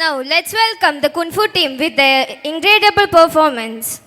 Now let's welcome the Kung Fu team with their incredible performance.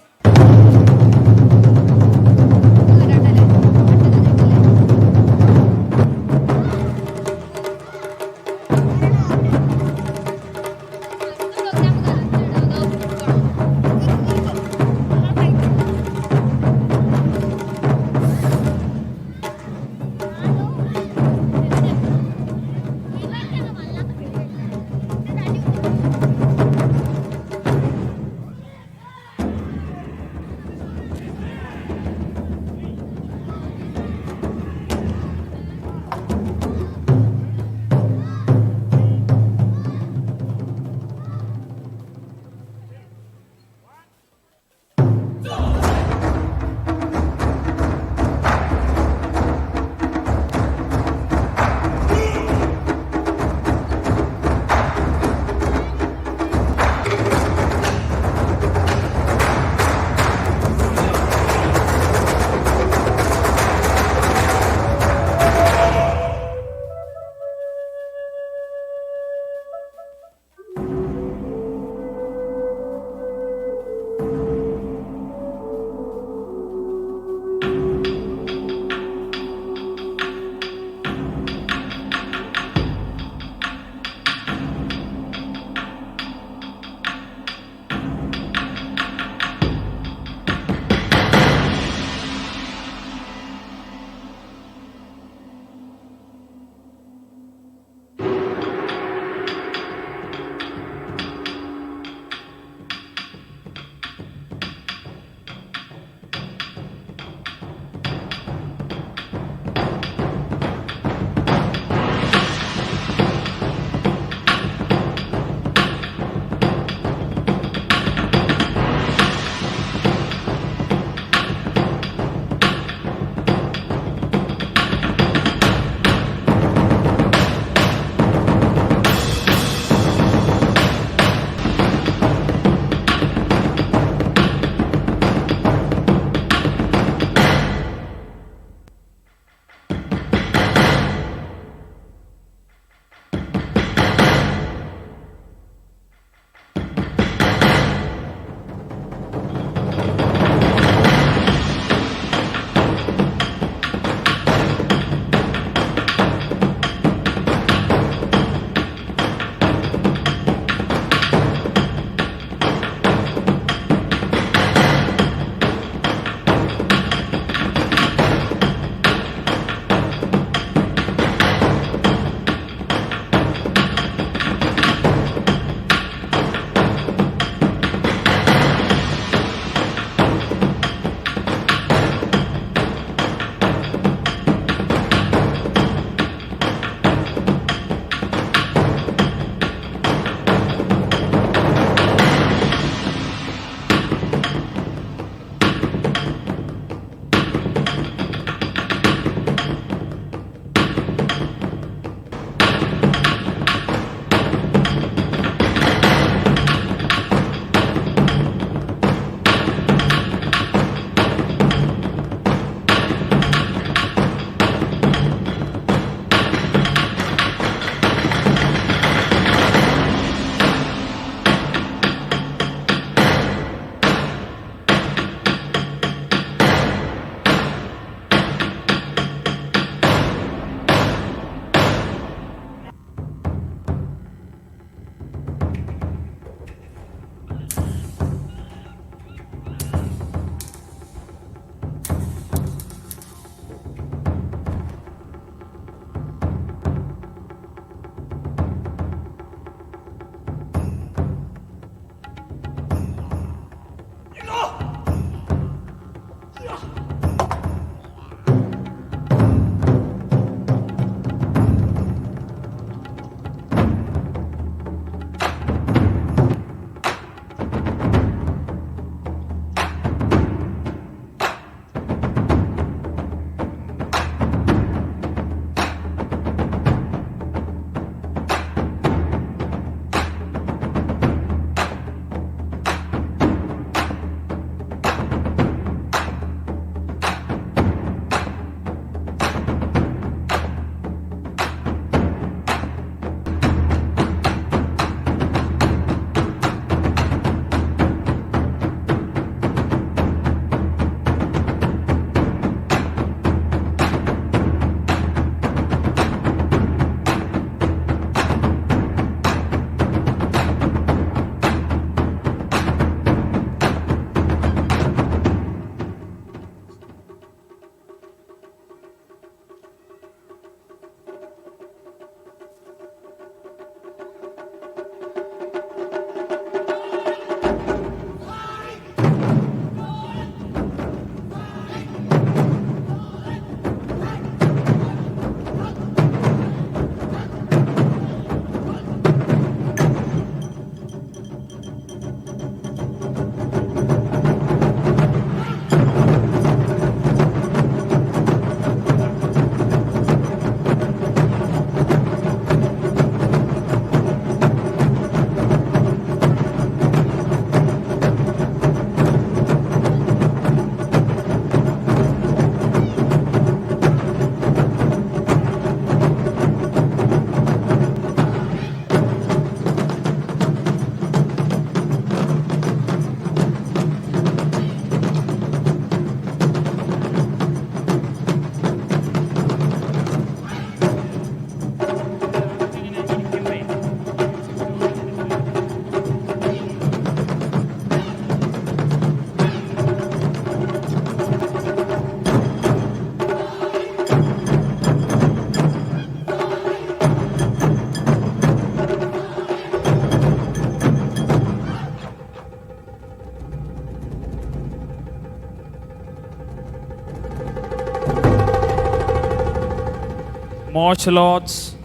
Martial arts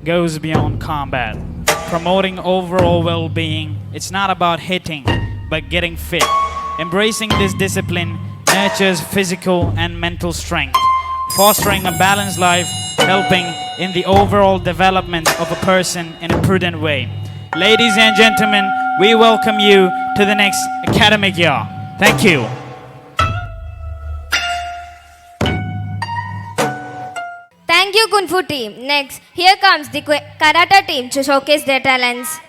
goes beyond combat, promoting overall well being. It's not about hitting, but getting fit. Embracing this discipline nurtures physical and mental strength, fostering a balanced life, helping in the overall development of a person in a prudent way. Ladies and gentlemen, we welcome you to the next academic year. Thank you. Thank you, Kung Fu team. Next, here comes the Karate team to showcase their talents.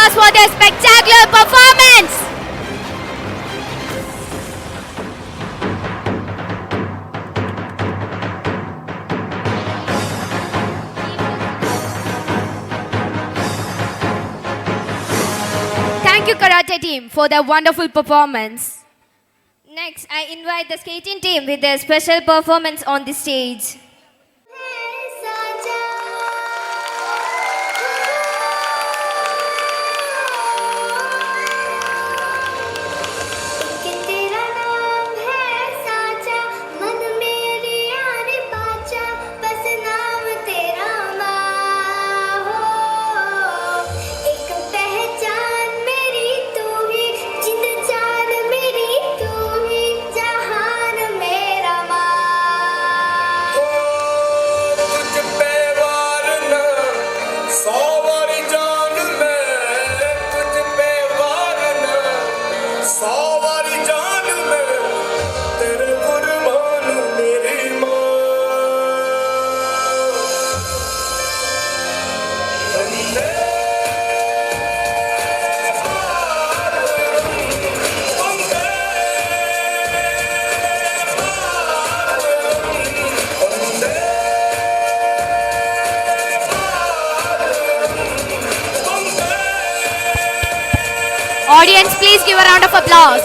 applause for their spectacular performance. Thank you, Karate team, for their wonderful performance. Next, I invite the skating team with their special performance on the stage. Audience, please give a round of applause.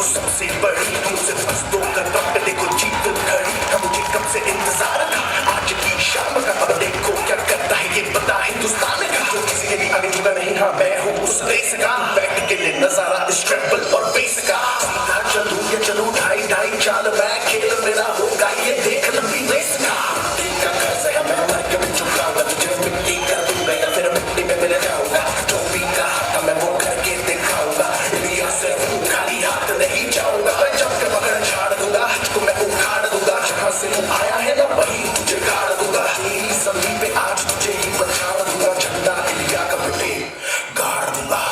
सबसे बड़ी मुझसे बस दो कदम देखो जीत खड़ी हम मुझे कब से इंतजार था आज की शाम का अब देखो क्या करता है ये बता हिंदुस्तान का जो किसी के भी आगे झुका नहीं हाँ मैं हूँ उस रेस का बैठ के लिए नजारा इस ट्रिपल और बेस का सीधा चलूं या चलूं ढाई ढाई चाल मैं खेल मेरा होगा ये देख लंबी रेस का देखा घर से मैं मर के चुकाऊंगा तुझे मिट्टी कर दूंगा या फिर मिट्टी में मिल जाऊंगा जो भी कहा था मैं वो करके दिखाऊंगा इंडिया से हूँ खाली हाथ नहीं जाऊंगा जब के बगैर झाड़ दूंगा तुझको मैं उखाड़ दूंगा जहाँ से तू आया है ना वही तुझे गाड़ दूंगा तेरी जमीन पे आज तुझे ही बचाड़ दूंगा झंडा इंडिया का बेटे गाड़ दूंगा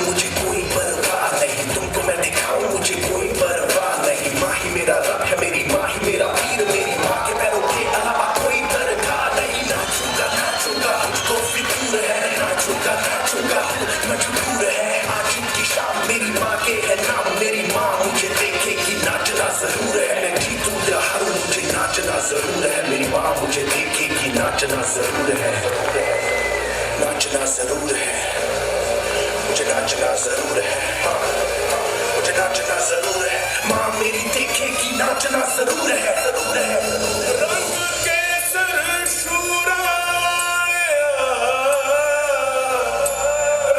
मुझे कोई परवाह नहीं तुमको मैं दिखाऊं मुझे कोई परवाह नहीं माँ ही मेरा रब है मेरी माँ ही मेरा पीर मेरी माँ के पैरों के अलावा कोई दरगाह नहीं नाचूंगा नाचूंगा मुझको फिक्र है नाचूंगा नाचूंगा मजबूर है आज की शाम मेरी माँ के है नाम मेरी माँ मुझे देखेगी नाचना जरूर है मैं जीतूं या हारूं मुझे नाचना जरूर है मेरी माँ मुझे देखेगी नाचना जरूर है नाचना जरूर है मुझे नाचना जरूर है मुझे नाचना जरूर है माँ मेरी देखेगी नाचना जरूर है रंग केसर शूराया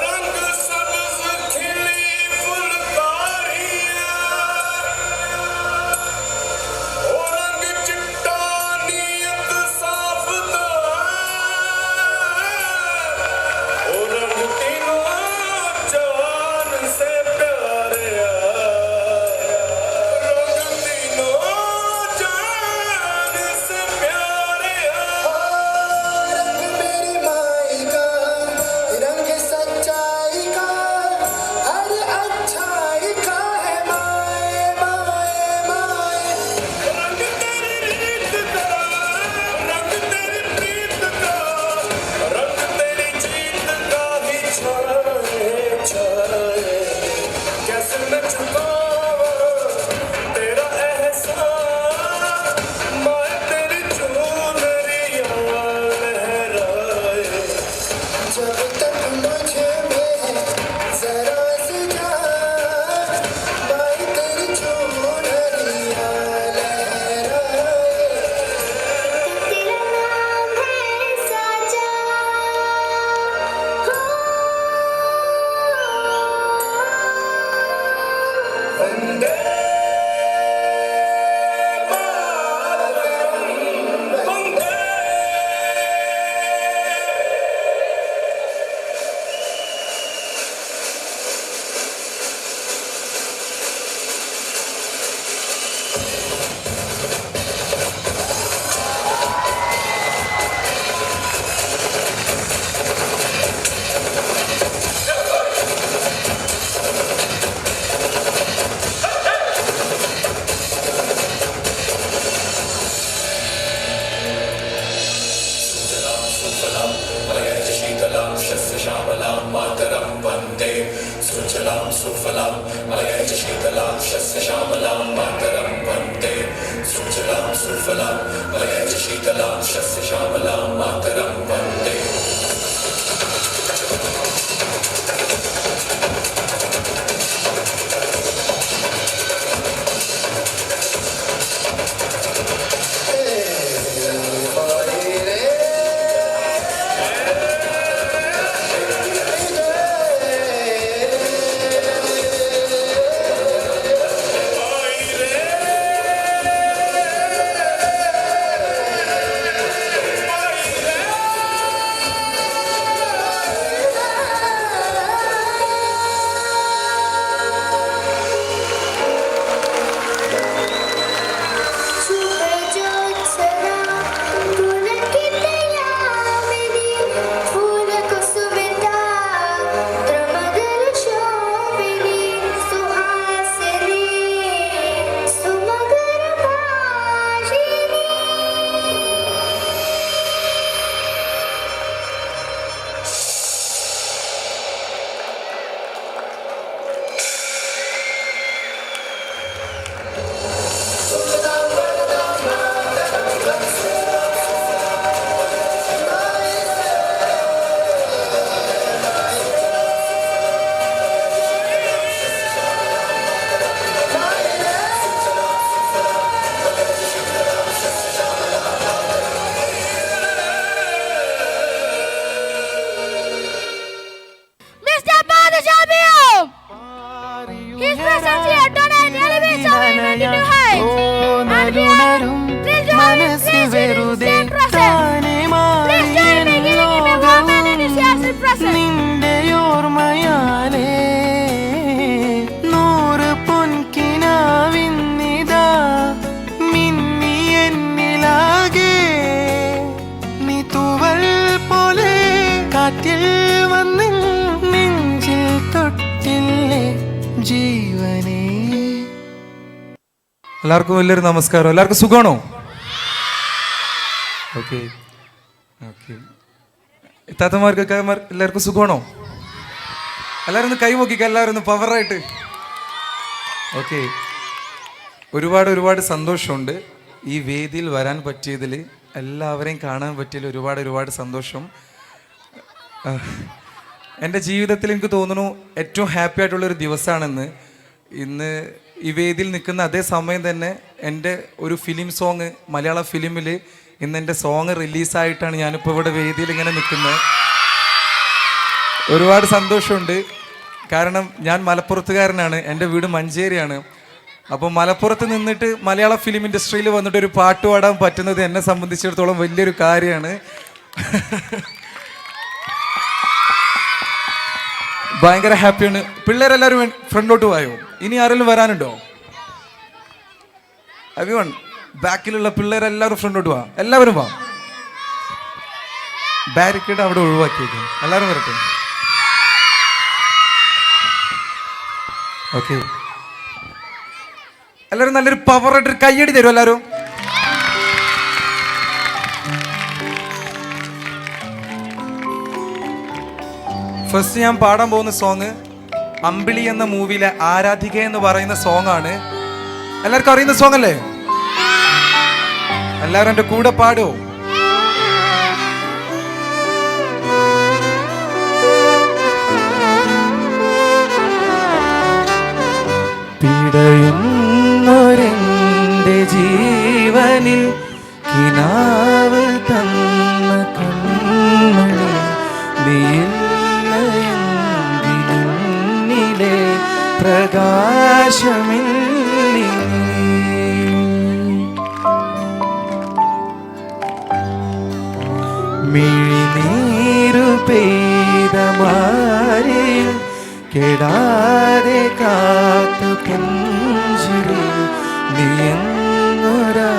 रंग सब्ज खिली फुलकारियां ओ रंग चिट्टा नीयत साफ ओ रंग तीनों जान से प्यारे रंग तीनों जान शीतलां शस्य श्यामलां मातरं वन्दे सुजलां सुफलां मलयज शीतलां शस्य श्यामलां मातरं वन्दे सुजलां सुफलां मलयज शीतलां शस्य श्यामलां मातरं वन्दे Mr. Padashabiyam! His presence here tonight elevates our humanity to heights. And we are thrilled to have him placed in his same presence. Please join me giving him a warm and enthusiastic present. നിന്റെ ഓർമ്മയാലേ നൂറ് പൊൻകിനാവിന്നിതാ മിന്നി എന്നിലാകെ നീ തൂവൽ പോലെ കാറ്റിൽ വന്ന് നെഞ്ചിൽ തൊട്ടില്ലേ ജീവനേ. എല്ലാവർക്കും വലിയൊരു നമസ്കാരം. എല്ലാവർക്കും സുഖമാണോ? Okay okay. താത്തമാർക്ക് എല്ലാവർക്കും സുഖമാണോ? എല്ലാവരും ഒന്ന് കൈ നോക്കിക്കുക, എല്ലാവരും ഒന്ന് പവറായിട്ട്. ഓക്കെ. ഒരുപാട് സന്തോഷമുണ്ട് ഈ വേദിയിൽ വരാൻ പറ്റിയതിൽ, എല്ലാവരെയും കാണാൻ പറ്റിയതിൽ ഒരുപാട് സന്തോഷം. എൻ്റെ ജീവിതത്തിൽ എനിക്ക് തോന്നുന്നു ഏറ്റവും ഹാപ്പി ആയിട്ടുള്ളൊരു ദിവസമാണെന്ന്. ഇന്ന് ഈ വേദിയിൽ നിൽക്കുന്ന അതേ സമയം തന്നെ എൻ്റെ ഒരു ഫിലിം സോങ്, മലയാള ഫിലിമിൽ ഇന്ന് എൻ്റെ സോങ് റിലീസായിട്ടാണ് ഞാനിപ്പോൾ ഇവിടെ വേദിയിൽ ഇങ്ങനെ നിൽക്കുന്നത്. ഒരുപാട് സന്തോഷമുണ്ട്. കാരണം ഞാൻ മലപ്പുറത്തുകാരനാണ്, എൻ്റെ വീട് മഞ്ചേരിയാണ്. അപ്പോൾ മലപ്പുറത്ത് നിന്നിട്ട് മലയാള ഫിലിം ഇൻഡസ്ട്രിയിൽ വന്നിട്ട് ഒരു പാട്ട് പാടാൻ പറ്റുന്നത് എന്നെ സംബന്ധിച്ചിടത്തോളം വലിയൊരു കാര്യമാണ്. ഭയങ്കര ഹാപ്പിയാണ്. പിള്ളേരെല്ലാവരും ഫ്രണ്ടോട്ട് പോയോ? ഇനി ആരെങ്കിലും വരാനുണ്ടോ? എവരിവൺ, ബാക്കിലുള്ള പിള്ളേരെല്ലാവരും ഫ്രണ്ടോട്ട് പോവാ. എല്ലാവരും പോവാം. ബാരിക്കേഡ് അവിടെ ഒഴിവാക്കിയേക്കും. എല്ലാവരും വരട്ടെ. ഓക്കെ. എല്ലാവരും നല്ലൊരു പവറായിട്ട് കയ്യടി തരും എല്ലാവരും. ഫസ്റ്റ് ഞാൻ പാടാൻ പോകുന്ന സോങ് അമ്പിളി എന്ന മൂവിയിലെ ആരാധിക എന്ന് പറയുന്ന സോങ് ആണ്. എല്ലാവർക്കും അറിയുന്ന സോങ് അല്ലേ? എല്ലാവരും എൻ്റെ കൂടെ പാടുമോ? പിടയുന്നൊരെൻ്റെ ജീവനിൽ കിനാവ് തന്ന കൺമണി നീയില്ലേ പ്രകാശമില്ലേ. മിഴിനീരു പെയ്ത മാരിൽ കെടാതെ കാത്തു പുഞ്ചിരി നീയൊരാ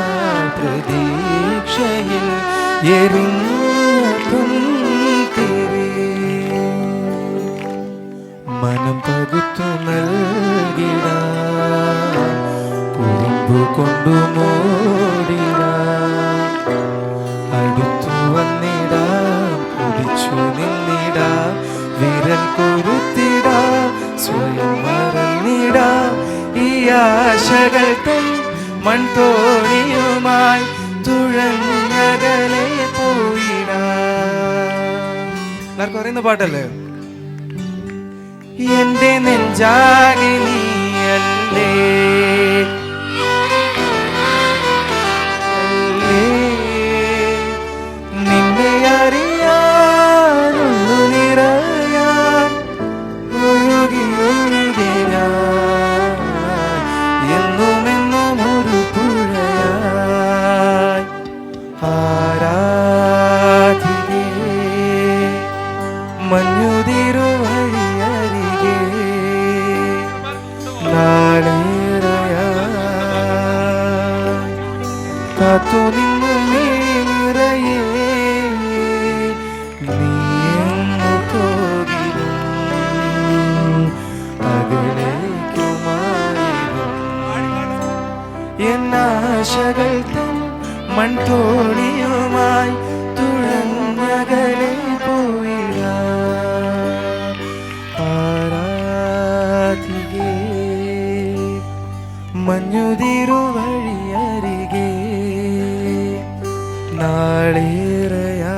പ്രതീക്ഷയിൽ എരിഞ്ഞ പുൻതിരി മനം പകുത്തു നൽകിട കുറുമ്പു കൊണ്ടു മൂടിട അടുത്തു വന്നിടാം ഒളിച്ചു നിന്നിട മൺതോണിയുമായി തുഴഞ്ഞകലെ പോയിടാ. എല്ലാവർക്കും അറിയുന്ന പാട്ടല്ലേ? എന്റെ നെഞ്ചാകെ നീയല്ലേ, നിന്നെ അറിയാനുള്ളു നിറയാൻ ഒഴുകി ഒഴുകി ഞാൻ എന്നുമെന്നും ഒരു പുഴയായി. ആരാധികേ മഞ്ഞുതിരുവഴിയരികെ നാളേറെയായി കാത്തു നിന്നു നീ നിറയേ. നീയെന്നു പോകിലും അകലേക്കുമായിടും എന്നാശകൾ തൻ മൺതോണിയുമായി തുഴഞ്ഞകലെ പോയിടാ. ആരാധികേ മഞ്ഞുതിരുവഴിയരികെ നാളേറെയായി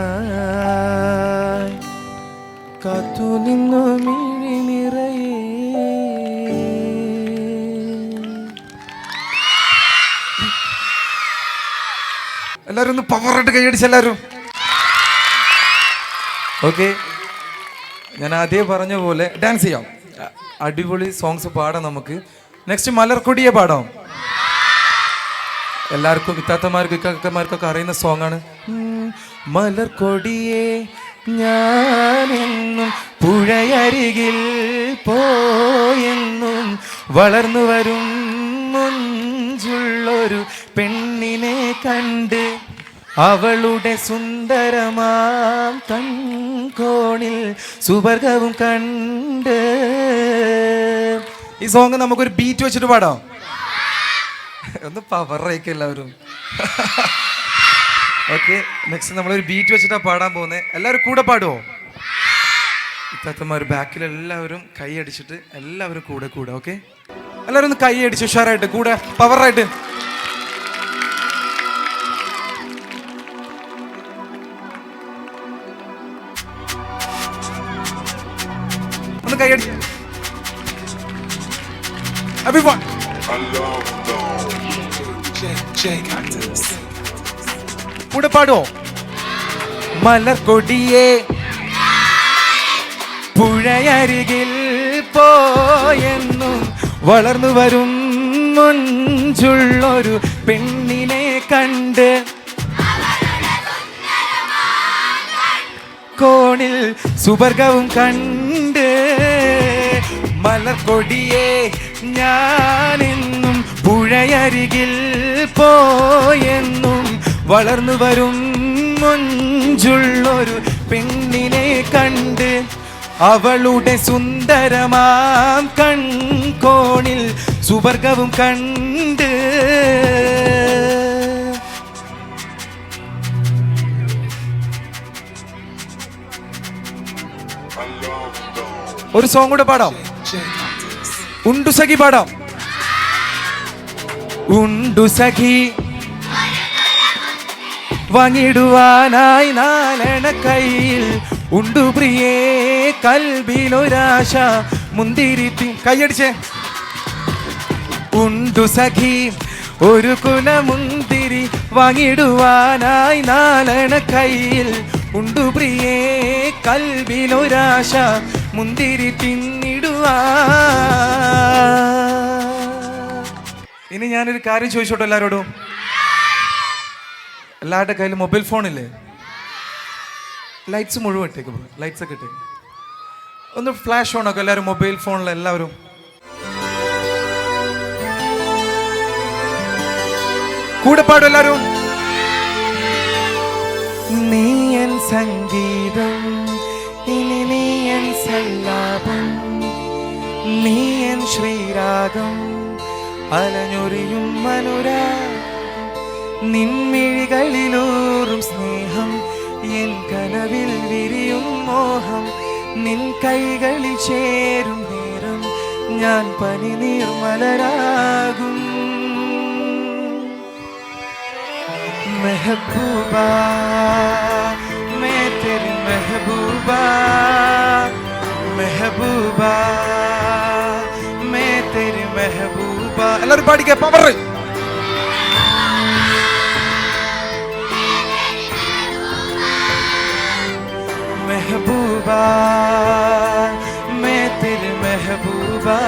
കാത്തു നിന്നു മിഴി നിറയേ. എല്ലാവരും ഒന്ന് പവറായിട്ട് കൈയടിച്ചെല്ലാവരും. ഓക്കെ, ഞാൻ ആദ്യം പറഞ്ഞ പോലെ ഡാൻസ് ചെയ്യാം. അടിപൊളി സോങ്സ് പാടാം നമുക്ക്. നെക്സ്റ്റ് മലർക്കൊടിയെ പാടാം. എല്ലാവർക്കും ഇത്താത്തമാർക്കും ഇക്കാക്കന്മാർക്കൊക്കെ അറിയുന്ന സോങ് ആണ്. മലർക്കൊടിയെ ഞാനെന്നും പുഴയരികിൽ പോയെന്നും വളർന്നു വരും മുഞ്ചുള്ളൊരു പെണ്ണിനെ കണ്ട് അവളുടെ സുന്ദരമാം കൺകോണിൽ സുവർഗവും കണ്ട്. ഈ സോങ് നമുക്കൊരു ബീറ്റ് വെച്ചിട്ട് പാടാം. ഒന്ന് പവറായിക്കും എല്ലാവരും. ഓക്കെ, നെക്സ്റ്റ് നമ്മളൊരു ബീറ്റ് വെച്ചിട്ടാണ് പാടാൻ പോകുന്നത്. എല്ലാവരും കൂടെ പാടുമോ? ഇത്താത്തമാർ ബാക്കിൽ എല്ലാവരും കൈ അടിച്ചിട്ട് എല്ലാവരും കൂടെ കൂടെ. ഓക്കെ, എല്ലാവരും ഒന്ന് കൈ അടിച്ച് ഉഷാറായിട്ട് കൂടെ പവറായിട്ട്. ഒന്ന് കൈ അടിച്ച് everyone. കൂടെ പാടുമോ? മലർക്കൊടിയെ പുഴയരികിൽ പോയെന്നും വളർന്നു വരും മുഞ്ചുള്ളൊരു പെണ്ണിനെ കണ്ട് കോണിൽ സുവർഗവും കണ്ട്. മലർക്കൊടിയെ ഞാനെന്നും പുഴയരികിൽ പോയെന്നും വളർന്നു വരും മുഞ്ചുള്ളൊരു പെണ്ണിനെ കണ്ട് അവളുടെ സുന്ദരമാം കൺകോണിൽ സുവർഗവും കണ്ട്. ഒരു സോങ് കൂടെ പാടാം. ഉണ്ടു സഖി പാടാം. ഉണ്ടു സഖി വാങ്ങിടുവാനായി നാലണ കയ്യിൽ ഉണ്ടു പ്രിയേ കൽബിലൊരാശ മുന്തിരിത്തി. കൈയടിച്ചേ. ഉണ്ടു സഖി ഒരു കുലമുന്തിരി വാങ്ങിടുവാനായി നാലണ കയ്യിൽ ഉണ്ടു പ്രിയേ കൽബിലൊരാശ മുന്തിരി തിന്നിടുവാ. ഇനി ഞാനൊരു കാര്യം ചോദിച്ചോട്ടെ എല്ലാവരോടും. എല്ലാവരുടെ കയ്യിൽ മൊബൈൽ ഫോണില്ലേ? ലൈറ്റ്സ് മുഴുവൻ ഇട്ടേക്ക്. ലൈറ്റ്സ് ഒക്കെ ഇട്ടേക്ക്. ഒന്ന് ഫ്ലാഷ് ഓൺ ആക്കും എല്ലാവരും മൊബൈൽ ഫോണിൽ. എല്ലാവരും കൂടെ പാടും എല്ലാവരും. നീയൻ സംഗീതം ഇനി നീയൻ സല്ലാപം നീയൻ ശ്രീരാഗം അലഞ്ഞൊറിയും മനുരാഗം നിൻമിഴികളിലൂറും സ്നേഹം എൻ കനവിൽ വിരിയും മോഹം നിൻ കൈകളിൽ ചേരും നേരം ഞാൻ പനിനീർ മലരാകും. മെഹബൂബാ मैं तेरी महबूबा മെഹബൂബാ मैं तेरी महबूबा എല്ലാവരും പാടിക്കേ പവർ महबूबा मैं तेरी महबूबा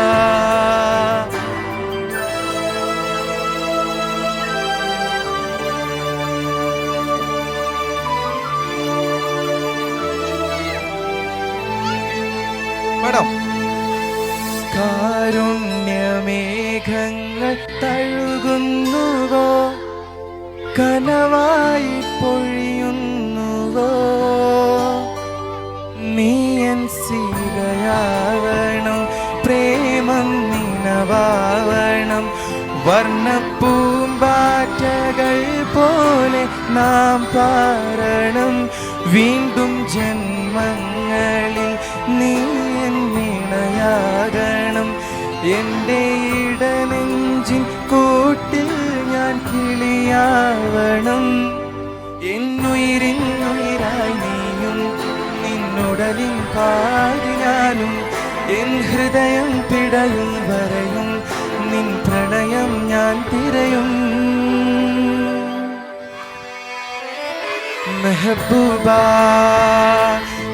മേഡം കാരുണ്യമേഘങ്ങൾ തഴുകുന്നുവോ കനവായി പൊഴിയുന്നുവോ നീയൻ സീതയാവണം പ്രേമം നിനവാവണം വർണ്ണപ്പൂമ്പാറ്റകൾ പോലെ നാം പാരണം വീണ്ടും ജന്മങ്ങളിൽ നീയൻ നിണയാകണം എൻ്റെ ഇടനെഞ്ചിൻ കൂട്ടിൽ ഞാൻ കിളിയാവണം എന്നുയിരിന്നുയിരായി നീയും നിന്നുടലിൻ പാടി ഞാനും എൻ ഹൃദയം പിടയും വരയും നിൻ പ്രണയം ഞാൻ തിരയും മെഹബൂബാ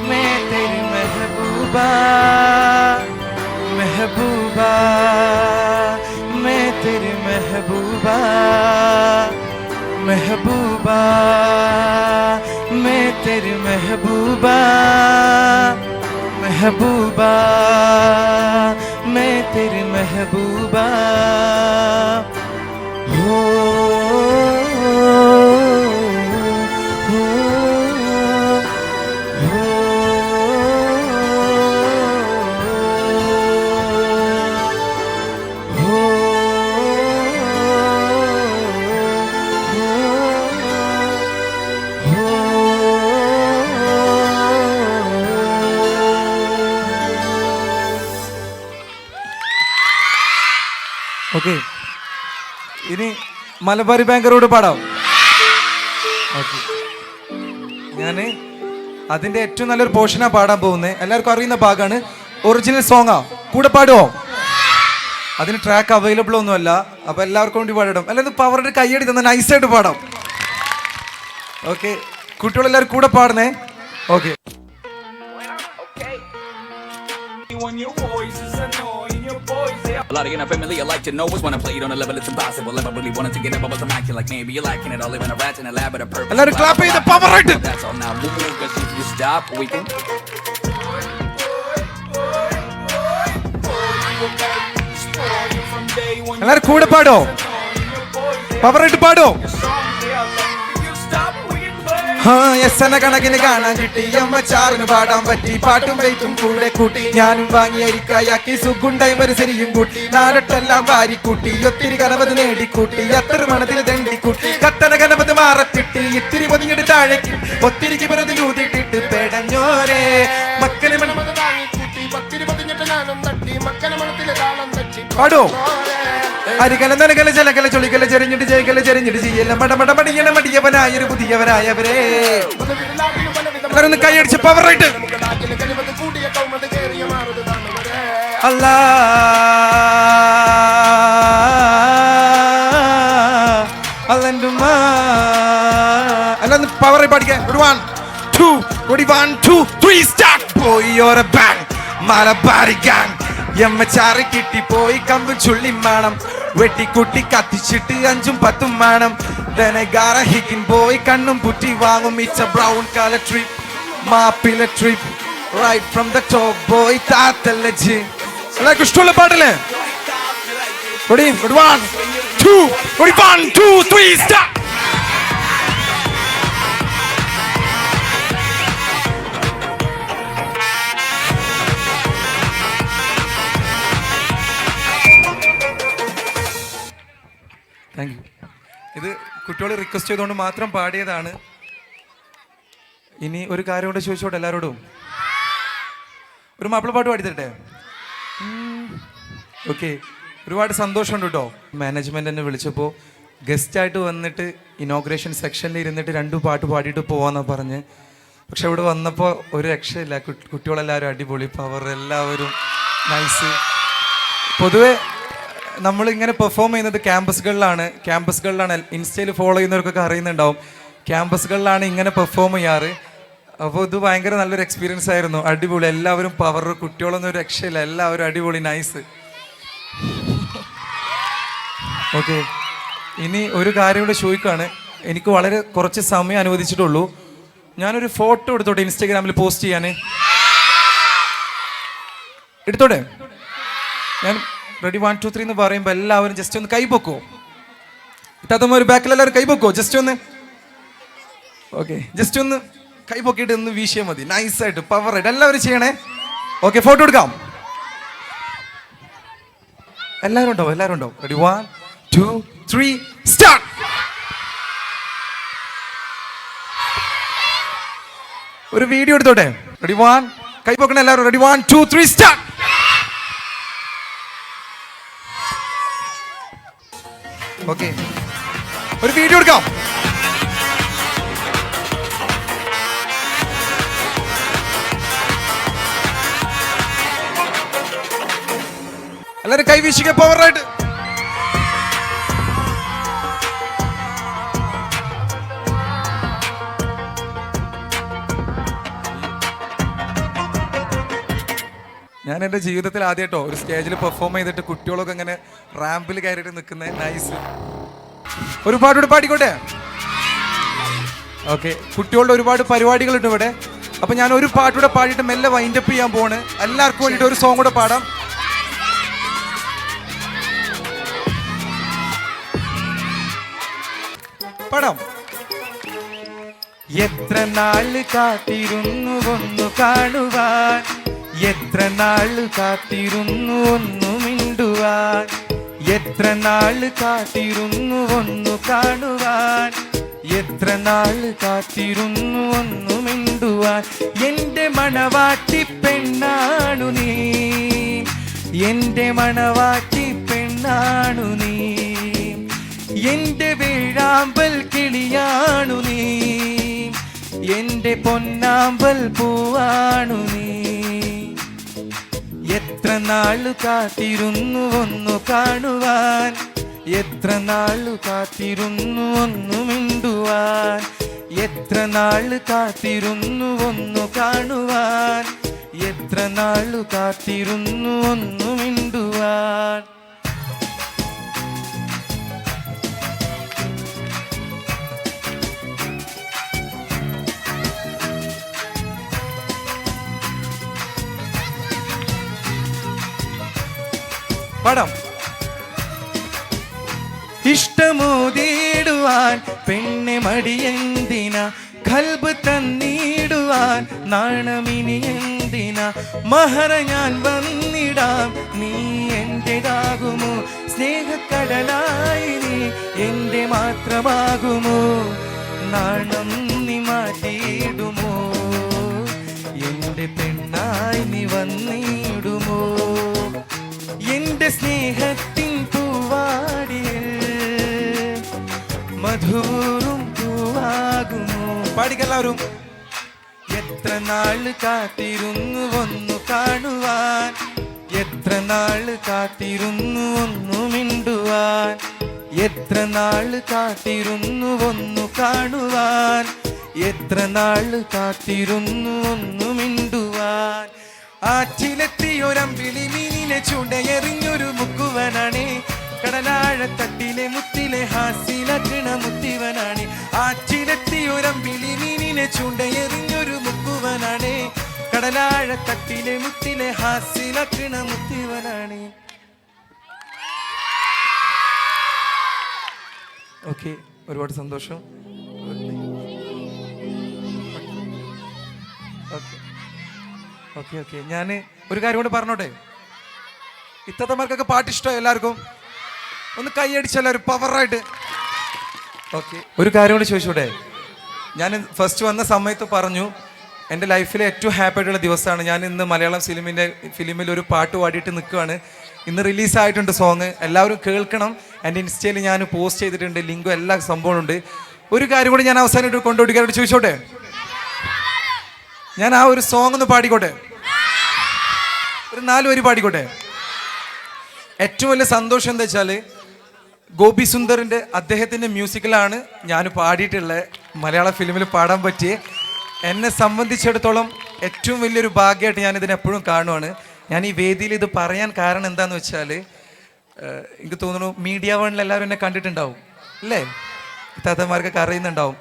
मैं तेरी महबूबा महबूबा मैं तेरी महबूबा महबूबा मैं तेरी महबूबा महबूबा मैं तेरी महबूबा हो ഓക്കെ ഇനി മലബാറി ബാങ്കറോട് പാടാം ഓക്കെ ഞാൻ അതിൻ്റെ ഏറ്റവും നല്ലൊരു പോർഷനാണ് പാടാൻ പോകുന്നത് എല്ലാവർക്കും അറിയുന്ന ഭാഗമാണ് ഒറിജിനൽ സോങ്ങാ കൂടെ പാടുമോ അതിന് ട്രാക്ക് അവൈലബിൾ ഒന്നുമല്ല അപ്പോൾ എല്ലാവർക്കും വേണ്ടി പാടിടും അല്ലെങ്കിൽ പവറിൻ്റെ കയ്യടി തന്നെ നൈസായിട്ട് പാടാം ഓക്കെ കുട്ടികളെല്ലാവരും കൂടെ പാടുന്നേ okay A lot of your family I like to know is when I play it on a level it's impossible. Never really wanted to get involved, I'm acting like maybe you're lacking it. I live in a rat in a lab at a purpose. എല്ലാവരും clap ചെയ്ത് power ആയിട്ട് That's all now. Move, cause if you stop, we can. എല്ലാവരും കൂടെ പാടോ power ആയിട്ട് പാടോ എന്ന കണക്കിന് കാണാൻ കിട്ടി അമ്മ ചാറിന് പാടാൻ പറ്റി പാട്ടും വെയ്ത്തും കൂടെ കൂട്ടി ഞാനും വാങ്ങി അരിക്കായാക്കി സുഗുണ്ടായി മരുസരിയും കൂട്ടി നാരട്ടെല്ലാം വാരിക്കൂട്ടി ഒത്തിരി കനവത് നേടിക്കൂട്ടി അത്ര മണത്തിൽ ദണ്ടിക്കൂട്ടി കത്തന കനവത് മാറത്തിട്ട് ഇത്തിരി പൊതിഞ്ഞിട്ട് താഴേക്ക് ഒത്തിരിക്ക് വെറുതെ ഊതിട്ടിട്ട് പെടഞ്ഞോരെ മക്കളെ പാടോ അരികല നനകല ജലകല ചൊളികല ചെറിഞ്ഞിട്ട് ജയകല ചെറിഞ്ഞിട്ട് ചെയ്യല മടമട മടിയണ മടിയവനായൊരു പുതിയവരായവരെ എല്ലാവരും കൈയടിച്ച് പവറായിട്ട് അല്ലാ അല്ലെന്റുമാ എല്ലാവരും പവറായി പാടിക്കാൻ ഒരു 1 2 ready 1 2 3 start boy you're a bang Malabari gang എമ്മച്ചാറ് കിട്ടിപ്പോയി കമ്പും ചുള്ളിയും വേണം വെട്ടിക്കുട്ടി കത്തിച്ചിട്ട് 5ഉം 10ഉം വേണം ധനകാര ഹിക്കിൻ പോയി കണ്ണും പുറ്റി വാങ്ങും ഇച്ച ബ്രൗൺ കളർ ട്രിപ്പ് മാപ്പില trip right from the top boy താത്തല്ല ജി എല്ലാവർക്കും ഇഷ്ടമുള്ള പാട്ടല്ലേ ready 1 2 ready 1 2 3 start thank you ഇത് കുട്ടികൾ റിക്വസ്റ്റ് ചെയ്തുകൊണ്ട് മാത്രം പാടിയതാണ് ഇനി ഒരു കാര്യം കൂടെ ചോദിച്ചോട്ടെ എല്ലാവരോടും ഒരു മാപ്പിളപ്പാട്ട് പാടിത്തരട്ടെ ഓക്കെ ഒരുപാട് സന്തോഷമുണ്ട് കേട്ടോ മാനേജ്മെന്റ് എന്നെ വിളിച്ചപ്പോൾ ഗസ്റ്റായിട്ട് വന്നിട്ട് ഇനോഗ്രേഷൻ സെക്ഷനിൽ ഇരുന്നിട്ട് 2 പാട്ട് പാടിയിട്ട് പോവാന്നാണ് പറഞ്ഞ്. പക്ഷെ ഇവിടെ വന്നപ്പോൾ ഒരു രക്ഷയില്ല. കുട്ടികളെല്ലാവരും അടിപൊളി, പവർ, എല്ലാവരും നൈസ്. പൊതുവെ നമ്മളിങ്ങനെ പെർഫോം ചെയ്യുന്നത് ക്യാമ്പസുകളിലാണ്. ഇൻസ്റ്റയിൽ ഫോളോ ചെയ്യുന്നവർക്കൊക്കെ അറിയുന്നുണ്ടാവും. ക്യാമ്പസുകളിലാണ് ഇങ്ങനെ പെർഫോം ചെയ്യാറ്. അപ്പോൾ ഇത് ഭയങ്കര നല്ലൊരു എക്സ്പീരിയൻസ് ആയിരുന്നു. അടിപൊളി, എല്ലാവരും പവർ, കുട്ടികളൊന്നും ഒരു രക്ഷയില്ല, എല്ലാവരും അടിപൊളി, നൈസ്. ഓക്കെ, ഇനി ഒരു കാര്യം കൂടെ ചോദിക്കുകയാണ്. എനിക്ക് വളരെ കുറച്ച് സമയം അനുവദിച്ചിട്ടുള്ളൂ. ഞാനൊരു ഫോട്ടോ എടുത്തോട്ടെ ഇൻസ്റ്റാഗ്രാമിൽ പോസ്റ്റ് ചെയ്യാൻ? എടുത്തോട്ടെ? ഞാൻ റെഡി 1 2 3 എന്ന് പറയുമ്പോൾ എല്ലാവരും ജസ്റ്റ് ഒന്ന് കൈപൊക്കോ. ഇത്താത്തമ്മ ഒരു ബാക്കിൽ എല്ലാവരും കൈപൊക്കോ, ജസ്റ്റ് ഒന്ന്. ഓക്കെ, ജസ്റ്റ് ഒന്ന് കൈപൊക്കിയിട്ട് ഒന്ന് വീശിയാൽ മതി. നൈസായിട്ട്, പവറായിട്ട് എല്ലാവരും ചെയ്യണേ. ഓക്കെ, ഫോട്ടോ എടുക്കാം. എല്ലാവരും ഉണ്ടാവും. Ready 1 2 3 start. ഒരു വീഡിയോ എടുത്തോട്ടെ. റെഡി 1, കൈ പൊക്കണം എല്ലാവരും. Ready 1 2 3 start. ഓക്കെ, ഒരു വീഡിയോ എടുക്കാം. എല്ലാവരും കൈ വീശിക്ക പവറായിട്ട്. ഞാൻ എൻ്റെ ജീവിതത്തിൽ ആദ്യമായിട്ടോ ഒരു സ്റ്റേജിൽ പെർഫോം ചെയ്തിട്ട് കുട്ടികളൊക്കെ ഇങ്ങനെ റാമ്പിൽ കയറിയിട്ട് നിൽക്കുന്നത്. നൈസ്. ഒരു പാട്ടോട് പാടിക്കോട്ടെ? ഓക്കെ, കുട്ടികളുടെ ഒരുപാട് പരിപാടികളുണ്ട് ഇവിടെ. അപ്പം ഞാൻ ഒരു പാട്ടൂടെ പാടിയിട്ട് മെല്ലെ വൈൻഡപ്പ് ചെയ്യാൻ പോവാണ്. എല്ലാവർക്കും വേണ്ടിയിട്ട് ഒരു സോങ് കൂടെ പാടാം. പാടാം. എത്ര നാള് കാത്തിരുന്നു ഒന്നു കാണുവാൻ, എത്ര നാള് കാത്തിരുന്നു ഒന്നു മിണ്ടുവാൻ, എത്ര നാള് കാത്തിരുന്നു ഒന്നു കാണുവാൻ, എത്ര നാള് കാത്തിരുന്നു ഒന്നു മിണ്ടുവാൻ. എൻ്റെ മണവാട്ടി പെണ്ണാണു നീ, എൻ്റെ മണവാട്ടി പെണ്ണാണു നീ, എൻ്റെ വേഴാമ്പൽ കിളിയാണു നീ, എൻ്റെ പൊന്നാമ്പൽ പൂവാണു നീ. എത്ര നാളു കാത്തിരുന്നു ഒന്നു കാണുവാൻ, എത്ര നാളു കാത്തിരുന്നു ഒന്നു മിണ്ടുവാൻ, എത്ര നാളു കാത്തിരുന്നു ഒന്നു കാണുവാൻ, എത്ര നാളു കാത്തിരുന്നു ഒന്നു മിണ്ടുവാൻ. പാടാം. ഇഷ്ടമോതിടുവാൻ പെണ്ണെ മടിയെന്തിന, കൽബ് തന്നിടുവാൻ നാണമിനി എന്തിന, മഹറ ഞാൻ വന്നിടാം നീ എന്റേതാകുമോ, സ്നേഹക്കടലായി നീ എന്റെ മാത്രമാകുമോ, നാണം നീ മാറ്റിയിടുമോ, എന്റെ പെണ്ണായി നീ വന്നിടുമോ, എന്റെ സ്നേഹത്തിൻ പൂവാടിയിൽ മധുരും പൂവാകുമോ. പാടിക്കെല്ലാവരും. എത്ര നാള് കാത്തിരുന്നു ഒന്നു കാണുവാൻ, എത്ര നാള് കാത്തിരുന്നു ഒന്നു മിണ്ടുവാൻ, എത്ര നാള് കാത്തിരുന്നു ഒന്നു കാണുവാൻ, എത്ര നാള് കാത്തിരുന്നു ഒന്നു മിണ്ടുവാൻ. ആറ്റിലെത്തിയൊരമ്പിളി മീനിനെ ചൂണ്ടയെറിഞ്ഞൊരു മുക്കുവനാണ്, കടലാഴത്തട്ടിലെ മുത്തിലെ ഹാസ്യലക്കണ മുത്തിവനാണ്. ആറ്റിലെത്തിയൊരമ്പിളി മീനിനെ ചൂണ്ടയെറിഞ്ഞൊരു മുക്കുവനാണ്, കടലാഴത്തട്ടിലെ മുത്തിലെ ഹാസ്യലക്കണ മുത്തിവനാണ്. ഓക്കെ, ഒരുപാട് സന്തോഷം. ഓക്കെ ഓക്കെ ഓക്കെ ഞാൻ ഒരു കാര്യം കൂടെ പറഞ്ഞോട്ടെ. ഇത്തത്തമാർക്കൊക്കെ പാട്ട് ഇഷ്ടമായി എല്ലാവർക്കും? ഒന്ന് കൈയടിച്ചെല്ലാവരും പവറായിട്ട്. ഓക്കെ, ഒരു കാര്യം കൂടി ചോദിച്ചോട്ടെ. ഞാൻ ഫസ്റ്റ് വന്ന സമയത്ത് പറഞ്ഞു എൻ്റെ ലൈഫിലെ ഏറ്റവും ഹാപ്പി ആയിട്ടുള്ള ദിവസമാണ്. ഞാൻ ഇന്ന് മലയാളം ഫിലിമിൽ ഒരു പാട്ട് പാടിയിട്ട് നിൽക്കുകയാണ്. ഇന്ന് റിലീസായിട്ടുണ്ട് സോങ്, എല്ലാവരും കേൾക്കണം. എൻ്റെ ഇൻസ്റ്റയിൽ ഞാൻ പോസ്റ്റ് ചെയ്തിട്ടുണ്ട്, ലിങ്കും എല്ലാ സംഭവവും ഉണ്ട്. ഒരു കാര്യം കൂടി ഞാൻ അവസാനമായിട്ട് കൊണ്ടുപോയിക്കാരോട് ചോദിച്ചോട്ടെ, ഞാൻ ആ ഒരു സോങ് ഒന്ന് പാടിക്കോട്ടെ, ഒരു 4 വരി പാടിക്കോട്ടെ. ഏറ്റവും വലിയ സന്തോഷം എന്താ വെച്ചാൽ ഗോപി സുന്ദറിൻ്റെ അദ്ദേഹത്തിൻ്റെ മ്യൂസിക്കിലാണ് ഞാൻ പാടിയിട്ടുള്ളത്. മലയാള ഫിലിമിൽ പാടാൻ പറ്റിയ എന്നെ സംബന്ധിച്ചിടത്തോളം ഏറ്റവും വലിയൊരു ഭാഗ്യമായിട്ട് ഞാനിതിനെ എപ്പോഴും കാണുവാണ്. ഞാൻ ഈ വേദിയിൽ ഇത് പറയാൻ കാരണം എന്താണെന്ന് വെച്ചാൽ എനിക്ക് തോന്നുന്നു മീഡിയ വണ്ണിൽ എല്ലാവരും എന്നെ കണ്ടിട്ടുണ്ടാവും അല്ലേ, താത്തമാർക്കൊക്കെ അറിയുന്നുണ്ടാവും.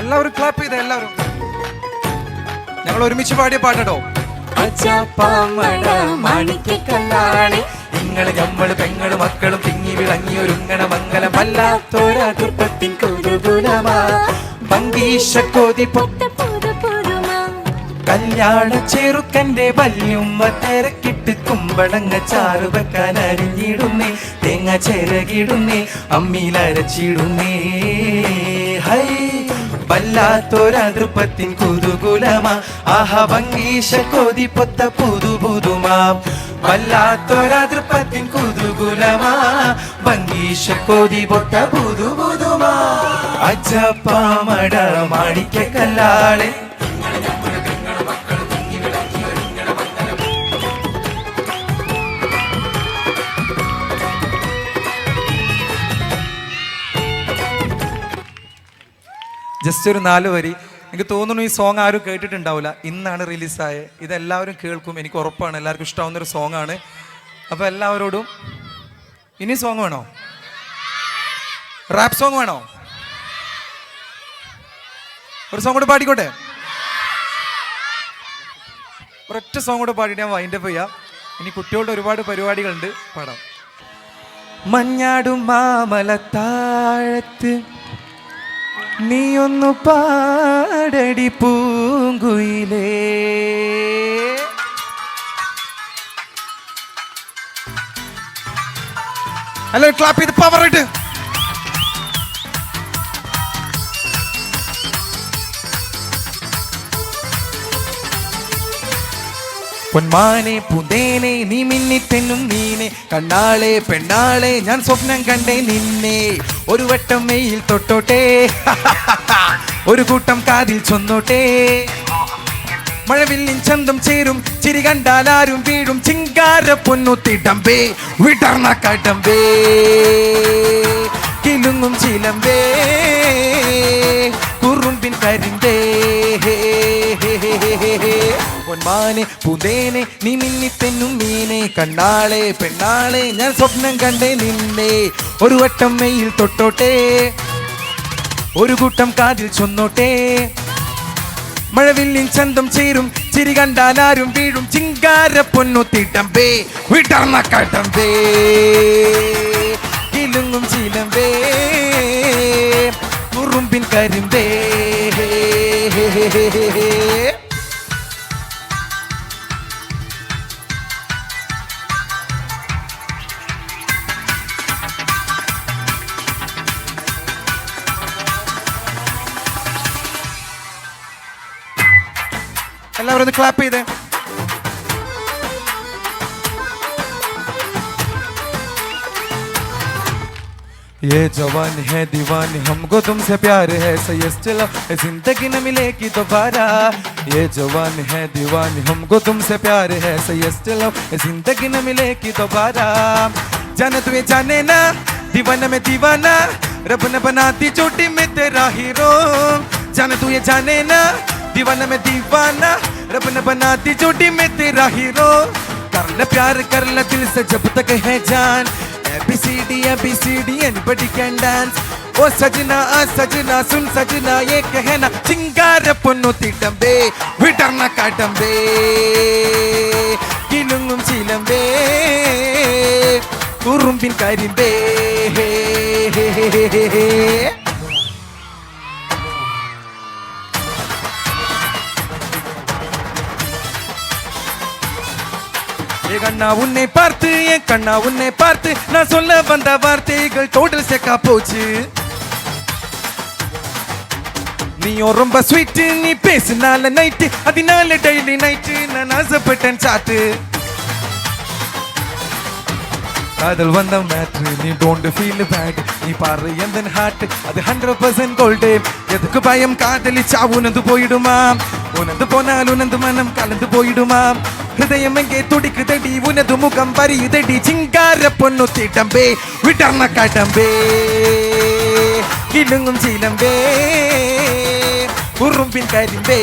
എല്ലാവരും ക്ലാപ്പ് ചെയ്ത, എല്ലാവരും ഞങ്ങൾ ഒരുമിച്ച് പാടിയ പാട്ടോ. നിങ്ങള് ഞമ്മള് പെങ്ങള് മക്കളും തിങ്ങി വിളങ്ങി ഒരുങ്ങണ മംഗലം വല്ലാത്തൊരതുപ്പത്തിൻ കൊതി കല്യാണ ചെറുക്കന്റെ വല്യുമ്മ തിരക്കിട്ട് കുമ്പളങ്ങ ചാറ് വെക്കാൻ അരിഞ്ഞിടുന്നേ, തേങ്ങ ചിരകിടുന്നേ, അമ്മിയിലരച്ചിടുന്നേ. ഹൈ വല്ലാത്തൊരതൃപ്പത്തിൻ കുതുകുലമാ, ആഹ ഭംഗീശ കൊതി പൊത്ത പുതുമാ. വല്ലാത്തൊരതൃപ്പത്തിൻ കുതുകുലമാ, ഭംഗീശ കൊതി പൊത്ത പുതുമാ. അജപ്പാമട മാണിക്ക കല്ലാളെ ജസ്റ്റ് ഒരു 4 വരി. എനിക്ക് തോന്നുന്നു ഈ സോങ് ആരും കേട്ടിട്ടുണ്ടാവില്ല, ഇന്നാണ് റിലീസായത്. ഇതെല്ലാവരും കേൾക്കും, എനിക്ക് ഉറപ്പാണ്, എല്ലാവർക്കും ഇഷ്ടമാവുന്നൊരു സോങ്ങാണ്. അപ്പോൾ എല്ലാവരോടും ഇനി സോങ് വേണോ, റാപ്പ് സോങ് വേണോ, ഒരു സോങ് കൂടെ പാടിക്കോട്ടെ, ഒരൊറ്റ സോങ് കൂടെ പാടിയിട്ട് ഞാൻ വൈൻഡപ്പ് ചെയ്യാം. ഇനി കുട്ടികളുടെ ഒരുപാട് പരിപാടികളുണ്ട്, പാടാം. മഞ്ഞാടും മാമലത്താഴത്ത് നീയൊന്നു പാടടി പൂങ്കുയിലേ, ഹലോ ക്ലാപ്പ് ചെയ്ത് പവർ ആയിട്ട്. പൊന്മാനെ പുതേനെ നീ മിന്നിത്തെന്നും നീനെ, കണ്ണാളെ പെണ്ണാളെ ഞാൻ സ്വപ്നം കണ്ടേ നിന്നെ. ഒരു വട്ടം മെയിൽ തൊട്ടോട്ടെ, ഒരു കൂട്ടം കാതിൽ ചൊന്നോട്ടെ. മഴവില്ലിൻ ചന്തം ചേരും ചിരി കണ്ടാലാരും വീഴും, ചിങ്കാര പൊന്നുത്തിടമ്പേ വിടർന്ന കടമ്പേ, കിലുങ്ങും ചിലമ്പേ കുറുമ്പിൻ കരിമ്പേ. പൊന്മാനെ പുതേനെ നീ മിന്നിത്തെന്നും മീനെ, കണ്ണാളെ പെണ്ണാളെ ഞാൻ സ്വപ്നം കണ്ടേ നിന്നെ. ഒരു വട്ടം മെയിൽ തൊട്ടോട്ടെ, ഒരു കൂട്ടം കാതിൽ ചൊന്നോട്ടെ. മഴവില്ലിൻ ചന്തം ചേരും ചിരി കണ്ടാലാരും വീഴും, ചിങ്കാര പൊന്നുത്തിടമ്പേ വിടർന്ന കടമ്പേ, കിലുങ്ങും ചിലമ്പേ കുറുമ്പിൻ കരിമ്പേ. എല്ലാവരും ഒന്ന് ക്ലാപ്പ് ചെയ്തേ. ये जवान है दीवानी हमको तुमसे प्यार है, सही चलो जिंदगी न मिलेगी दोबारा. ये जवान है दीवानी हमको तुमसे प्यार है, सही चलो जिंदगी न मिलेगी दोबारा. जाने तू ये जाने ना दीवाना में दीवाना, रब ने बनाती चोटी में तेरा हीरो. जाने तू ये जाने ना दीवाना में दीवाना, रब ने बनाती चोटी में तेरा हीरो. कर ले प्यार कर ले दिल से जब तक है जान, ABCD ABCD anybody can dance. ओ सजना सुन सजना ये कहना, चिंगार പൊന്നുത്തിടമ്പേ വിടർന്ന കടമ്പേ, കിലുങ്ങും ചിലമ്പേ കുറുമ്പിൻ കരിമ്പേ. கண்ணா உன்னை பார்த்து என் கண்ணா உன்னை பார்த்து நான் சொல்ல வந்த வார்த்தைகள் டோட்டல் செக்கா போச்சு. நீ ரொம்ப ஸ்வீட் நீ பேசினால நைட்டு அதனால டெய்லி நைட்டு நான் ஆசைப்பட்டேன் சாட்டு காதல் வந்த மேட்ரு நீ டோன்ட் ஃபீல் பேட் நீ பாரு எந்த ஹார்ட் அது 100% கோல்டு எதுக்கு பயம் காதலிச்சா உனது போயிடுமா உனது போனால் உனது மனம் கலந்து போயிடுமா ஹிருதயம் எங்கே துடிக்குதடி உனது முகம் பரியுதடி சிங்கார பொண்ணு திட்டம்பே விட்டர்ன கடம்பே கிளுங்கும் சீலம்பே ഉറുമ്പിൻ കരിമ്പേ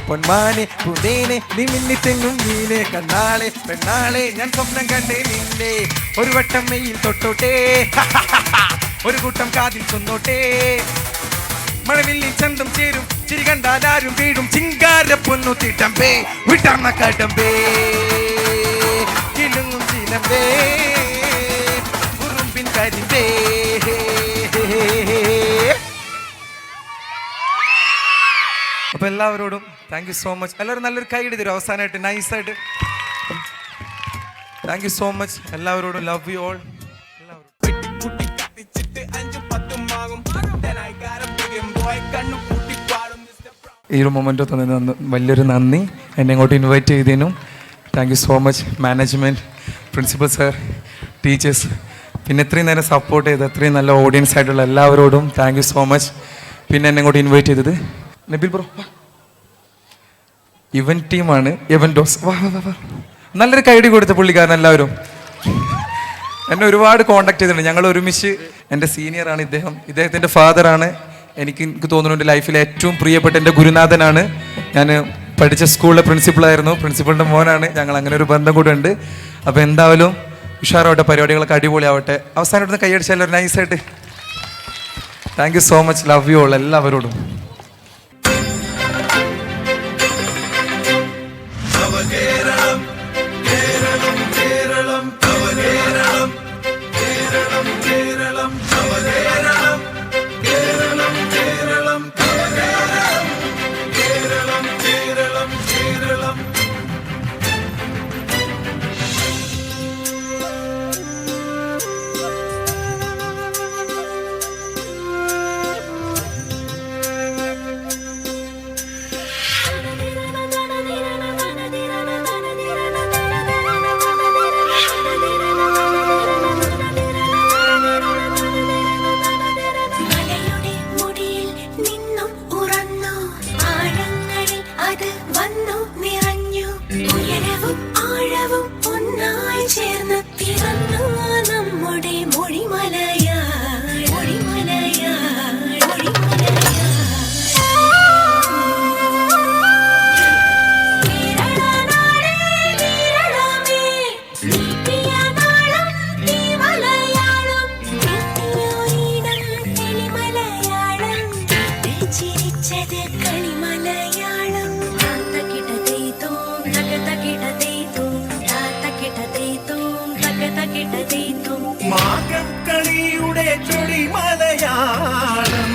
പൊന്മാനെ പുതേനെ നീ മിന്നിത്തെങ്ങും മീനെ കണ്ണാളെ പെണ്ണാളെ ഞാൻ സ്വപ്നം കണ്ടേ നിന്നെ ഒരു വട്ടം മെയിൽ തൊട്ടോട്ടെ ഒരു കൂട്ടം കാതിൽ ചൊന്നോട്ടെ മഴവില്ലി ചന്തം ചേരും ചിരി കണ്ടാൽ ആരും വീഴും ചിങ്കാര പൊന്നു തീട്ടമ്പേ വിട്ടർന്ന കടമ്പേ കിളുങ്ങും ചീലമ്പേ ഉറുമ്പിൻ കരിമ്പേ അപ്പോൾ എല്ലാവരോടും താങ്ക് യു സോ മച്ച്. എല്ലാവരും നല്ലൊരു കൈയ്യടി തരും അവസാനമായിട്ട് നൈസായിട്ട്. താങ്ക് യു സോ മച്ച് എല്ലാവരോടും. Love you all. ഈ ഒരു മൊമെൻറ്റോ തന്നതിന് വലിയൊരു നന്ദി. എന്നെ ഇങ്ങോട്ട് ഇൻവൈറ്റ് ചെയ്തതിനും thank you so much. Management, principal sir, teachers, പിന്നെ ഇത്രയും നേരം സപ്പോർട്ട് ചെയ്ത് ഇത്രയും നല്ല ഓഡിയൻസ് ആയിട്ടുള്ള എല്ലാവരോടും താങ്ക് യു സോ മച്ച്. പിന്നെ എന്നെ ഇങ്ങോട്ട് ഇൻവൈറ്റ് ചെയ്തത് നബിൽ ബ്രോ, ഇവൻ ടീമാണ്, എവൻഡോസ്. വാ വാ വാ, നല്ലൊരു കൈഡി കൊടുത്ത പുള്ളിക്കാരൻ. എല്ലാവരും എന്നെ ഒരുപാട് കോണ്ടാക്ട് ചെയ്തിട്ടുണ്ട്. ഞങ്ങൾ ഒരുമിച്ച്, എൻ്റെ സീനിയറാണ് ഇദ്ദേഹം, ഇദ്ദേഹത്തിൻ്റെ ഫാദറാണ്. എനിക്ക് തോന്നുന്നു എൻ്റെ ലൈഫിലെ ഏറ്റവും പ്രിയപ്പെട്ട എൻ്റെ ഗുരുനാഥനാണ്. ഞാൻ പഠിച്ച സ്കൂളിലെ പ്രിൻസിപ്പളായിരുന്നു, പ്രിൻസിപ്പളിൻ്റെ മോനാണ്. ഞങ്ങൾ അങ്ങനെ ഒരു ബന്ധം കൂടെ ഉണ്ട്. അപ്പോൾ എന്തായാലും ഉഷാറാവട്ടെ, പരിപാടികളൊക്കെ അടിപൊളിയാവട്ടെ. അവസാനം ഇവിടുന്ന് കൈയടിച്ചാലോ നൈസായിട്ട്. Thank you so much. Love you all എല്ലാവരോടും. മാകക്കളിയുടെ ചൊടി മലയാളം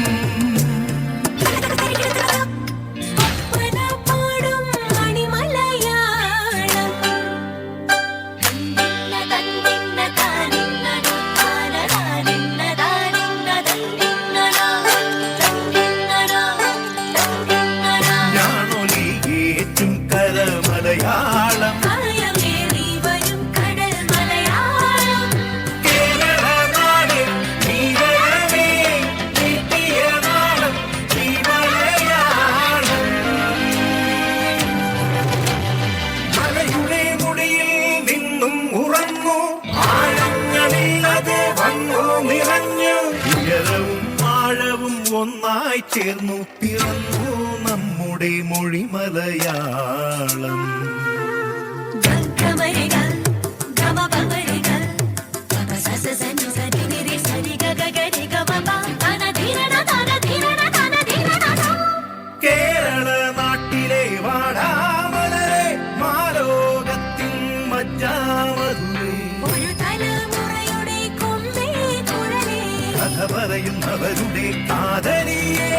ഞാനൊലിയേറ്റും കരമലയാളം ഒന്നായി ചേർന്നു പിറന്നു നമ്മുടെ മൊഴി മലയാളം. കേരള നാട്ടിലെ വാടാമലരെ മാലോകത്തിൻ മജ്ജാമധുരേ കഥ പറയുന്നവരുടെ കാതലിയേ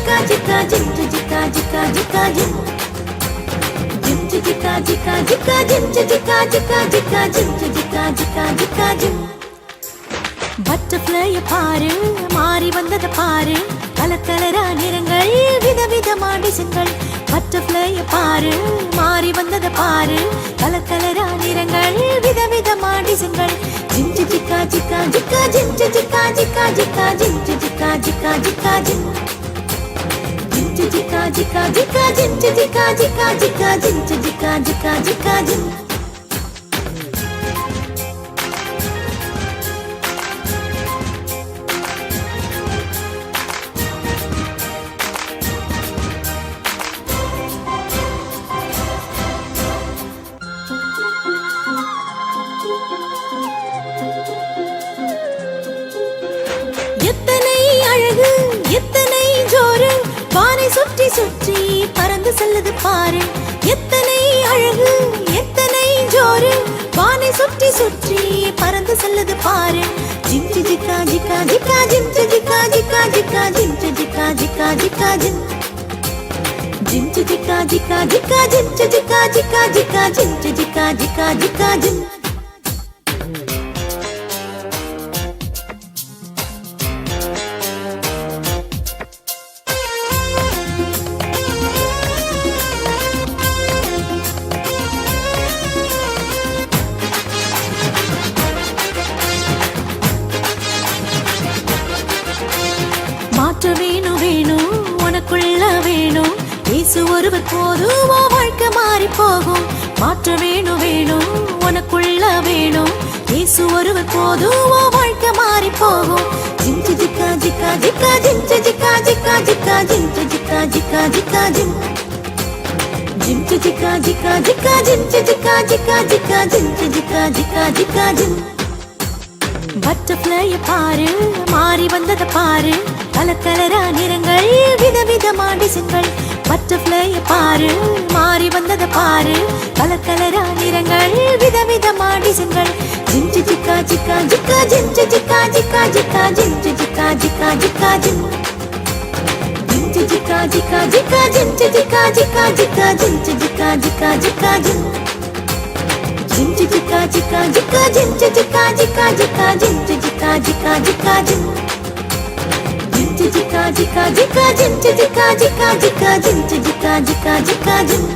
ജിക്ക ജിക്ക ജിഞ്ചു ജിക്ക ജിക്ക ജിക്ക ജിം ജിഞ്ചു ജിക്ക ജിക്ക ജിക്ക ജിഞ്ചു ജിക്ക ജിക്ക ജിക്ക ജിഞ്ചു ജിക്ക ജിക്ക ജിക്ക ജിം பட்டர்ஃப்ளைய பாரு மாறி வந்தத பாரு கலர் கலரா நிறங்கள் விதவிதமா டிசைன்கள் பட்டர்ஃப்ளைய பாரு மாறி வந்தத பாரு கலர் கலரா நிறங்கள் விதவிதமா டிசைன்கள் ஜிஞ்சு ஜிக்கா ஜிக்கா ஜிக்கா ஜிஞ்சு ஜிக்கா ஜிக்கா ஜிக்கா ஜிஞ்சு ஜிக்கா ஜிக்கா ஜிக்கா ஜிம் ஜிஞ்சு ஜிக்கா ஜிக்கா ஜிக்கா ஜிஞ்சு ஜிக்கா ஜிக்கா ஜிக்கா ஜிஞ்சு ஜிக்கா ஜிக்கா ஜிக்கா ஜிம் எத்தனை ஜோரு வானை சுற்றி சுற்றி பறந்து செல்லுது பாரு எத்தனை அழகு எத்தனை ஜோரு வானை சுற்றி சுற்றி பறந்து செல்லுது பாரு ஜிஞ்சு ஜிக்கா ஜிக்கா ஜிக்கா ஜிஞ்சு ஜிக்கா ஜிக்கா ஜிக்கா ஜிஞ்சு ஜிக்கா ஜிக்கா ஜிக்கா ஜிம் ஜிஞ்சு ஜிக்கா ஜிக்கா ஜிக்கா ஜிஞ்சு ஜிக்கா ஜிக்கா ஜிக்கா ஜிஞ்சு ஜிக்கா ஜிக்கா ஜிக்கா ஜிம் மாற்ற வேணும் வேணும் உனக்குள்ள வேணும் இயேசு ஒருவர் போதும் வாழ்க்கை மாறி போகும் மாற்ற வேணும் வேணும் உனக்குள்ள வேணும் இயேசு ஒருவர் போதும் வாழ்க்கை மாறி போகும் ஜிஞ்சு ஜிக்கா ஜிக்கா ஜிக்கா ஜிஞ்சு ஜிக்கா ஜிக்கா ஜிக்கா ஜிஞ்சு ஜிக்கா ஜிக்கா ஜிக்கா ஜிம் ஜிஞ்சு ஜிக்கா ஜிக்கா ஜிக்கா ஜிஞ்சு ஜிக்கா ஜிக்கா ஜிக்கா ஜிஞ்சு ஜிக்கா ஜிக்கா ஜிக்கா ஜிம் பட்டர்ஃப்ளைய பாரு மாறி வந்தத பாரு கலர் கலரா நிறங்கள் விதவிதமா டிசைன்கள் பட்டர்ஃப்ளைய பாரு மாறி வந்தத பாரு கலர் கலரா நிறங்கள் விதவிதமா டிசைன்கள் ஜிஞ்சு ஜிக்கா ஜிக்கா ஜிக்கா ஜிஞ்சு ஜிக்கா ஜிக்கா ஜிக்கா ஜிஞ்சு ஜிக்கா ஜிக்கா ஜிக்கா ஜிம் ஜிஞ்சு ஜிக்கா ஜிக்கா ஜிக்கா ஜிஞ்சு ஜிக்கா ஜிக்கா ஜிக்கா ஜிஞ்சு ஜிக்கா ஜிக்கா ஜிக்கா ஜிம் ஜிஞ்சு ஜிக்கா ஜிக்கா ஜிக்கா ஜிஞ்சு ஜிக்கா ஜிக்கா ஜிக்கா ஜிஞ்சு ஜிக்கா ஜிக்கா ஜிக்கா ஜிம் ஜிஞ்சு ஜிக்கா ஜிக்கா ஜிக்கா ஜிஞ்சு ஜிக்கா ஜிக்கா ஜிக்கா ஜிஞ்சு ஜிக்கா ஜிக்கா ஜிக்கா ஜிம்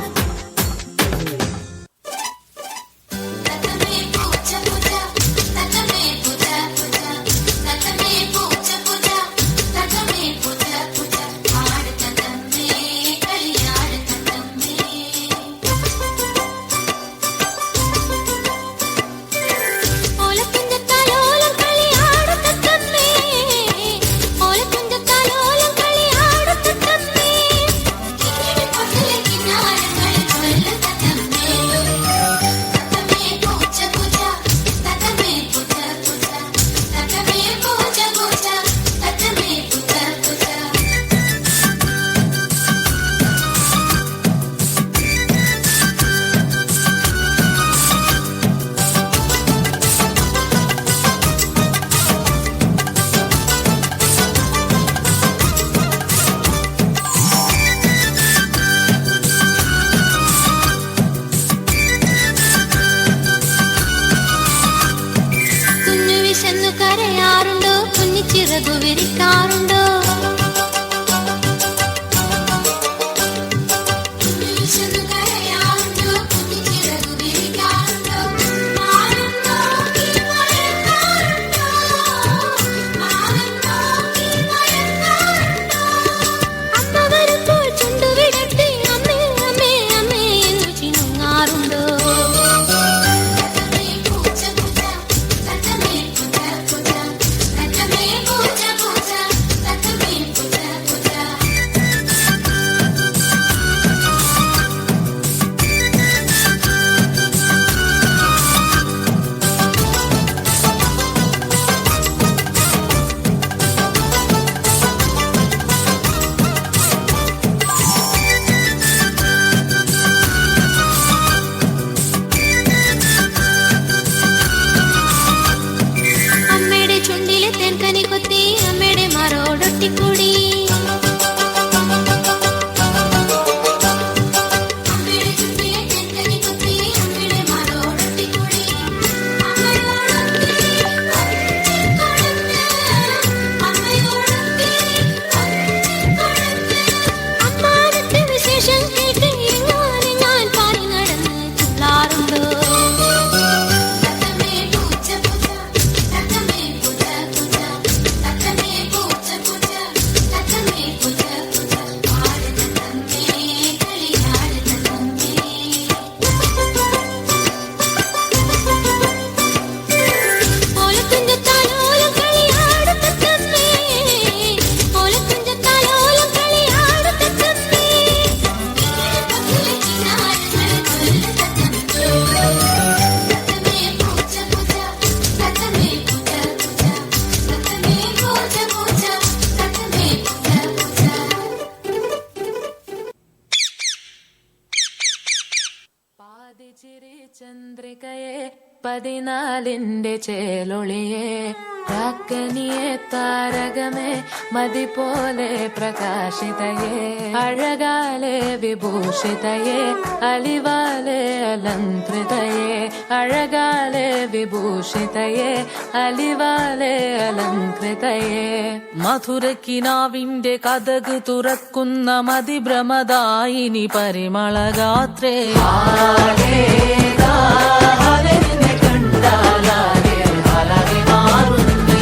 ചന്ദ്രികയെ 14 ചേലൊളിയെ കാക്കനിയെ താരകമേ മതി പോലെ പ്രകാശിതയെ അഴകാലെ വിഭൂഷിതയെ അലിവാലെ അലങ്കൃതയെ അഴകാലെ വിഭൂഷിതയെ അലിവാലെ അലങ്കൃതയെ മധുരക്കിനാവിന്റെ കഥക് തുറക്കുന്ന മതിഭ്രമദായിനി പരിമളഗാത്രേ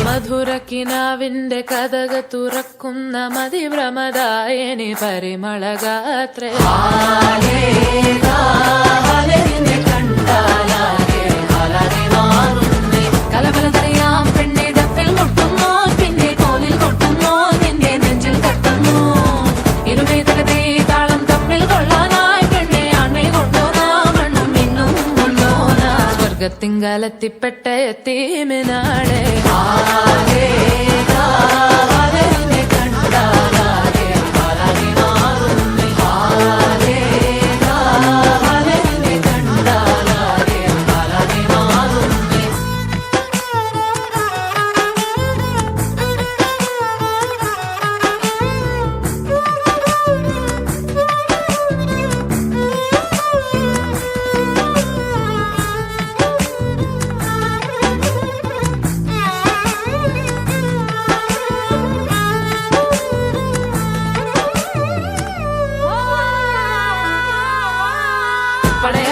മധുരക്കിനാവിന്റെ കഥക തുറക്കുന്ന മതിഭ്രമദായിനി പരിമളഗാത്രേ കലബലതറിയാം പെണ്ണെ ദഫിൽ മുട്ടുന്നു പിന്നെ കോലിൽ കൊട്ടുന്നു നിന്റെ നെഞ്ചിൽ തട്ടുന്നു ഇരുവേതകത്തെ താളം തമ്മിൽ കൊള്ളാനായി പെണ്ണെ ആൺമേ കൊണ്ടോനാ മണ്ണും മിന്നും കൊണ്ടോനാ സ്വർഗത്തിങ്കലെത്തിപ്പെട്ട എത്തീമിനാളെ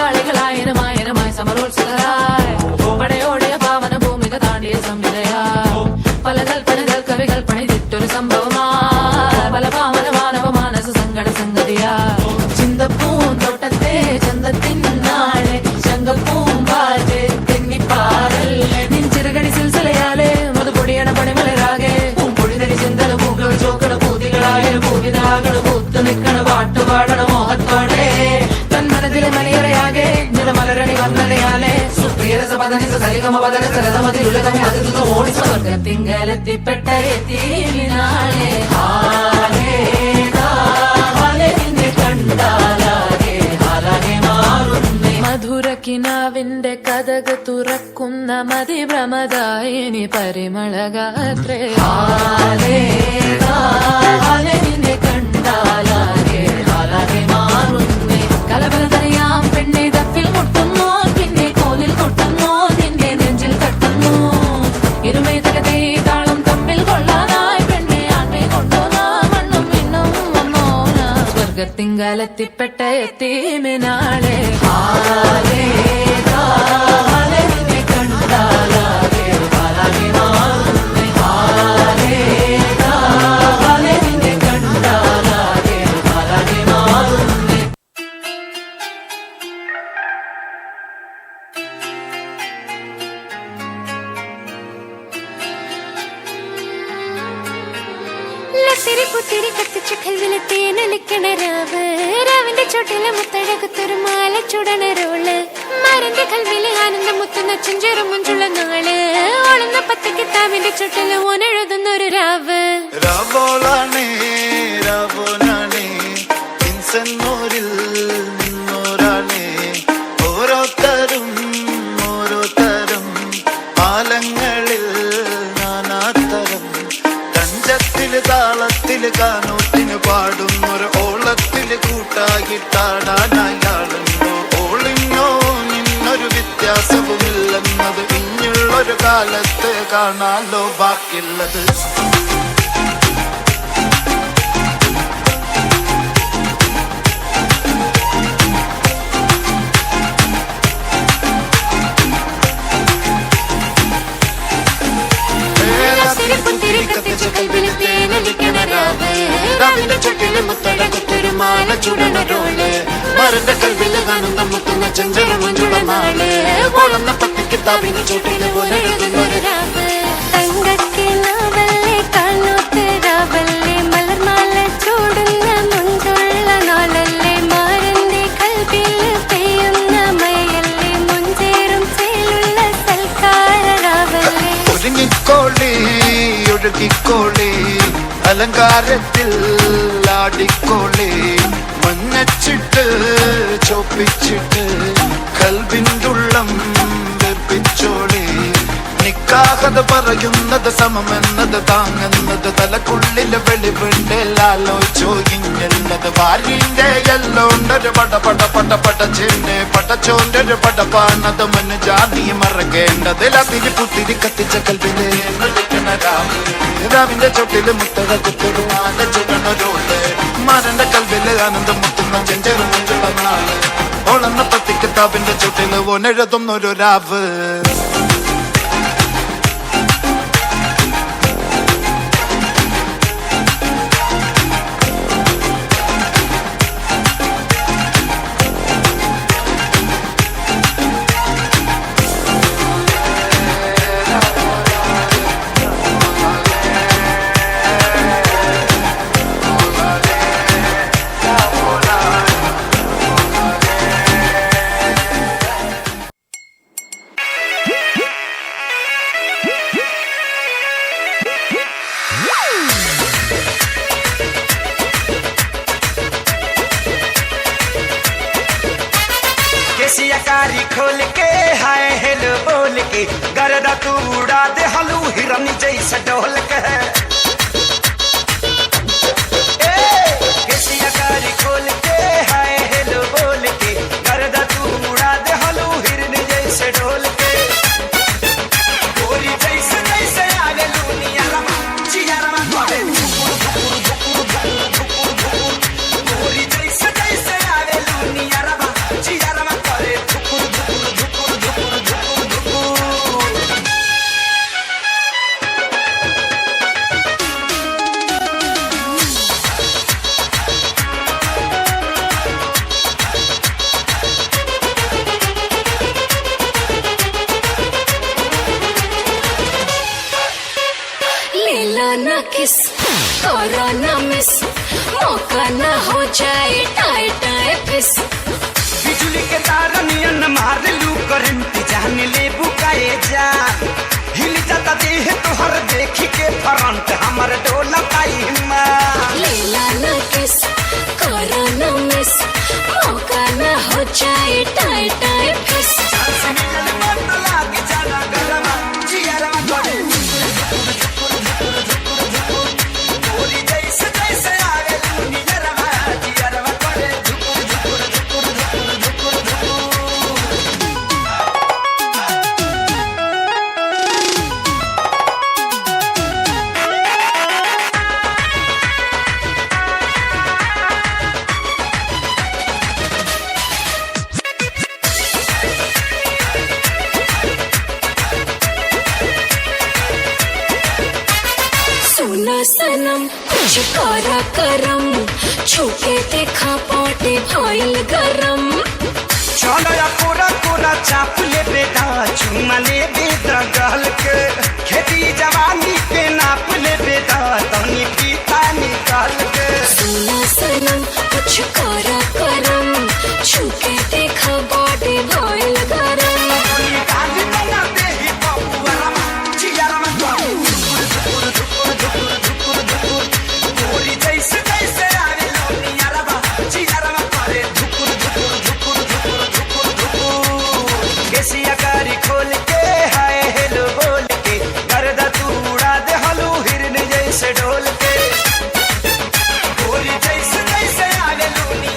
പടയാളികളായിരമായിരമായി സമരോത്സുകരായി പടയോടിയ പാവന ഭൂമിക താണ്ടിയ സംവിധയായി പല കൽപ്പനകൾ കവികൾ പണിതിട്ടൊരു സംഭവമായി പല പാവന മാനവ മാനസ സങ്കട സംഗതിയാ ചിന്തപ്പൂന്തോട്ടത്തെ ചന്തത്തിനാളെ ശങ്കപ്പൂമ്പാറ്റ് തെന്നിപ്പാറൽ നെഞ്ചിറകടി സിൽസിലയാലെ മധുപൊടിയണ പണിമലരാകെ പൂമ്പൊഴിതടി ചിന്തല പൂക്കൾ ചോക്കള പൂതികളായ പൂവിതാകൾ പൂത്തു നിൽക്കണ പാട്ടുപാടണ മോഹത്തോടെ തന്മനത്തിലെ മണിയറയാകെ നിറമലരണി വന്നടയാലെ സ്വർഗത്തിങ്കലെത്തിപ്പെട്ട എത്തീമിനാളെ മധുരക്കിനാവിന്റെ കഥക് തുറക്കുന്ന മതിഭ്രമദായിനി പരിമളഗാത്രേ കലബലതറിയാം പെണ്ണെ ദഫിൽ മുട്ടുന്നു പിന്നെ കോലിൽ കൊട്ടുന്നു നിന്റെ നെഞ്ചിൽ തട്ടുന്നു ഇരുമേതകത്തെ താളം തമ്മിൽ കൊള്ളാനായി പെണ്ണെ ആൺമേ കൊണ്ടോനാ മണ്ണും മിന്നും വന്നോനാ സ്വർഗത്തിങ്കലെത്തിപ്പെട്ട എത്തീമിനാളെ പുത്തിരി കത്തിച്ച കൽവിലെ തേനൊലിക്കണ രാവിന്റെ ചോട്ടിലെ മുത്തഴകത്തൊരു മാല ചുടണരോള് മരന്റെ കൽവിലെ ആനന്ദം മുത്തുന്ന ചെഞ്ചെറു മുഞ്ചുള്ള നാള് ഓളുന്ന പത്ത് കിതാബിന്റെ ചുട്ടില് ഓനെഴുതുന്നൊരു രാവ് രാവോളാണേ രാവോനാണേ ഇൻസന്നൂരിൽ നിന്നോരാണേ ഓരോരുത്തരും ആലങ്ങളിൽ നാനാതരം തഞ്ചത്തില് താളത്തില് കാനൂത്തിന് പാടുന്നൊരു ഓളത്തില് കൂട്ടാകിട്ടാടാനായാളുണ്ടോ ഓളിന്നോ നിന്നൊരു വ്യത്യാസവുമില്ലെന്നത് ഇനിയുള്ളൊരു കാലത്ത് കാണാലോ ബാക്കിയുള്ളത് രാവിന്റെ ചുട്ടില് മുത്തഴകത്തൊരു മാല ചുടണരോള് മരന്റെ കൽവില് കാണുന്ന മുത്തുന്ന ചെഞ്ചര മഞ്ചുള നാള് ഓളുന്ന പത്ത് കിതാബിന്റെ ചുട്ടില് ഓനെഴുതുന്നൊരു രാവ് തങ്കക്കിനാവല്ലേ കാണോത്ത് രാവല്ലേ മലർമാല ചൂടുന്ന മുഞ്ചുള്ള നാളല്ലേ മാരന്റെ കൽവില് പെയ്യുന്ന മഴയല്ലേ മുഞ്ചേറും ചേലുള്ള സൽക്കാര രാവല്ലേ ഒരുങ്ങിക്കോളി ഒഴുകിക്കോളി അലങ്കാരത്തിൽ ആടിക്കോളി മഞ്ഞച്ചിട്ട് ചോപ്പിച്ചിട്ട് കൽവിൻ്റെ ഉള്ളം വെപ്പിച്ചോളി നിക്കാഹത് പറയുന്നത് സമമെന്നത് താങ്ങുന്നത് തലക്കുള്ളിലെ വെളിവുണ്ടെല്ലാലോചോയിഞ്ഞല്ലത് വാരിന്റെ എല്ലോണ്ടൊരു പടച്ചെന്റെ പടച്ചോന്റെ പടപ്പാണത് മന് ജാതി മറക്കേണ്ടത് അതിന് പുത്തിരി കത്തിച്ച കൽവിലെ രാവിന്റെ ചൊട്ടില് മുത്തക കുത്തിടും ആന ചുടണൊരോള് മാനന്റെ കൽവില് ആനന്ദം മുത്തുന്ന ചെഞ്ചെറു മുഞ്ചുള്ള നാള് ഓളന്ന പത്തി കിതാബിന്റെ ചുട്ടില് ഓനെഴുതുന്നൊരു രാവ് कारी खोल के हाय हेलो बोल के गरदा तू उड़ा दे हलू हिरन जैसा ढोल के कारी खोल के हाय हेलो बोल के गरदा तू उड़ा दे हलू हिरन जैसे ढोल के गोरी जैसे जैसे आगे लूनिया रमा चिया रमा गोरी जैसे जैसे आगे लूनिया रमा चिया रमा ना किस करो ना मिस मौका ना हो जाए टाए टाए फिस बिजली के तार नियन मार लू करंट जान ले बुकाए जा हिल जाता देह तोहर देखी के फ्रंट हमर डोला पाई हिम्मा लीला ना किस करो ना मिस मौका ना हो जाए टाए टाए फिस लागे जाना गरमा जियारा करे सनम कुछ करा करम छूके देखा पाटे भाईल गरम चलो या कोरा कोरा चाप ले बेटा चुमा ले बेटा गल के खेती जवानी के नाप ले बेटा तनी पीता निकाल के सुना सनम कुछ करा करम छूके देखा पाटे भाईल गरम गाली बना दे ही बाबू रमा चियारा में जैसे जैसे आवे लोनिया रबा चियारा में करे धुकुर धुकुर धुकुर धुकुर धुकुर धुकुर केसिया कारी खोल के हाय हेलो बोल के गरदा तू उड़ा दे हलू हिरन जैसे ढोल के गोरी जैसे जैसे आवे लोनिया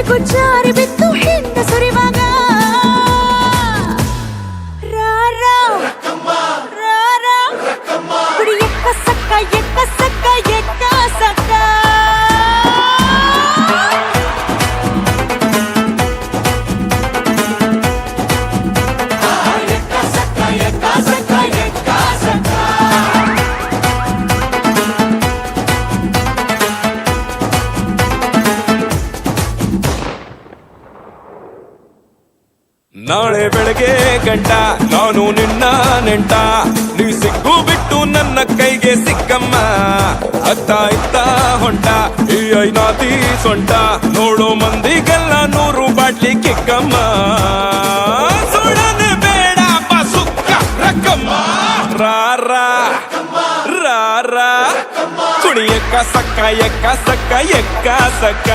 ಬೆಳಕು ಜಾರಿ ಬಿತ್ತು ಹಿಂದ ಸುರಿವಾಗ ರಾರಾ ರಾರಾ ಕುಡಿ ಎಕ್ಕ ಸಕ್ಕ ಎಕ್ಕ ಸಕ್ಕ ಎಕ್ಕ ಸಕ್ಕ ನಾಳೆ ಬೆಳಗ್ಗೆ ಗಂಟ ನಾನು ನಿನ್ನ ನೆಂಟ ನೀ ಸಿಕ್ಕು ಬಿಟ್ಟು ನನ್ನ ಕೈಗೆ ಸಿಕ್ಕಮ್ಮ ಅತ್ತ ಇತ್ತ ಹೊಂಟ ಈ ಐನಾತಿ ಸೊಂಟ ನೋಡೋ ಮಂದಿಗೆಲ್ಲ 100 ಬಾಟ್ಲಿ ಕಿಕ್ಕಮ್ಮ ಸುಡನೆ ಬೇಡ ಸುಕ್ಕ ರಕ್ಕಮ್ಮ ರಾರಾ ರಾರಾ ಕುಡಿ ಎಕ್ಕ ಸಕ್ಕ ಎಕ್ಕ ಸಕ್ಕ ಎಕ್ಕ ಸಕ್ಕ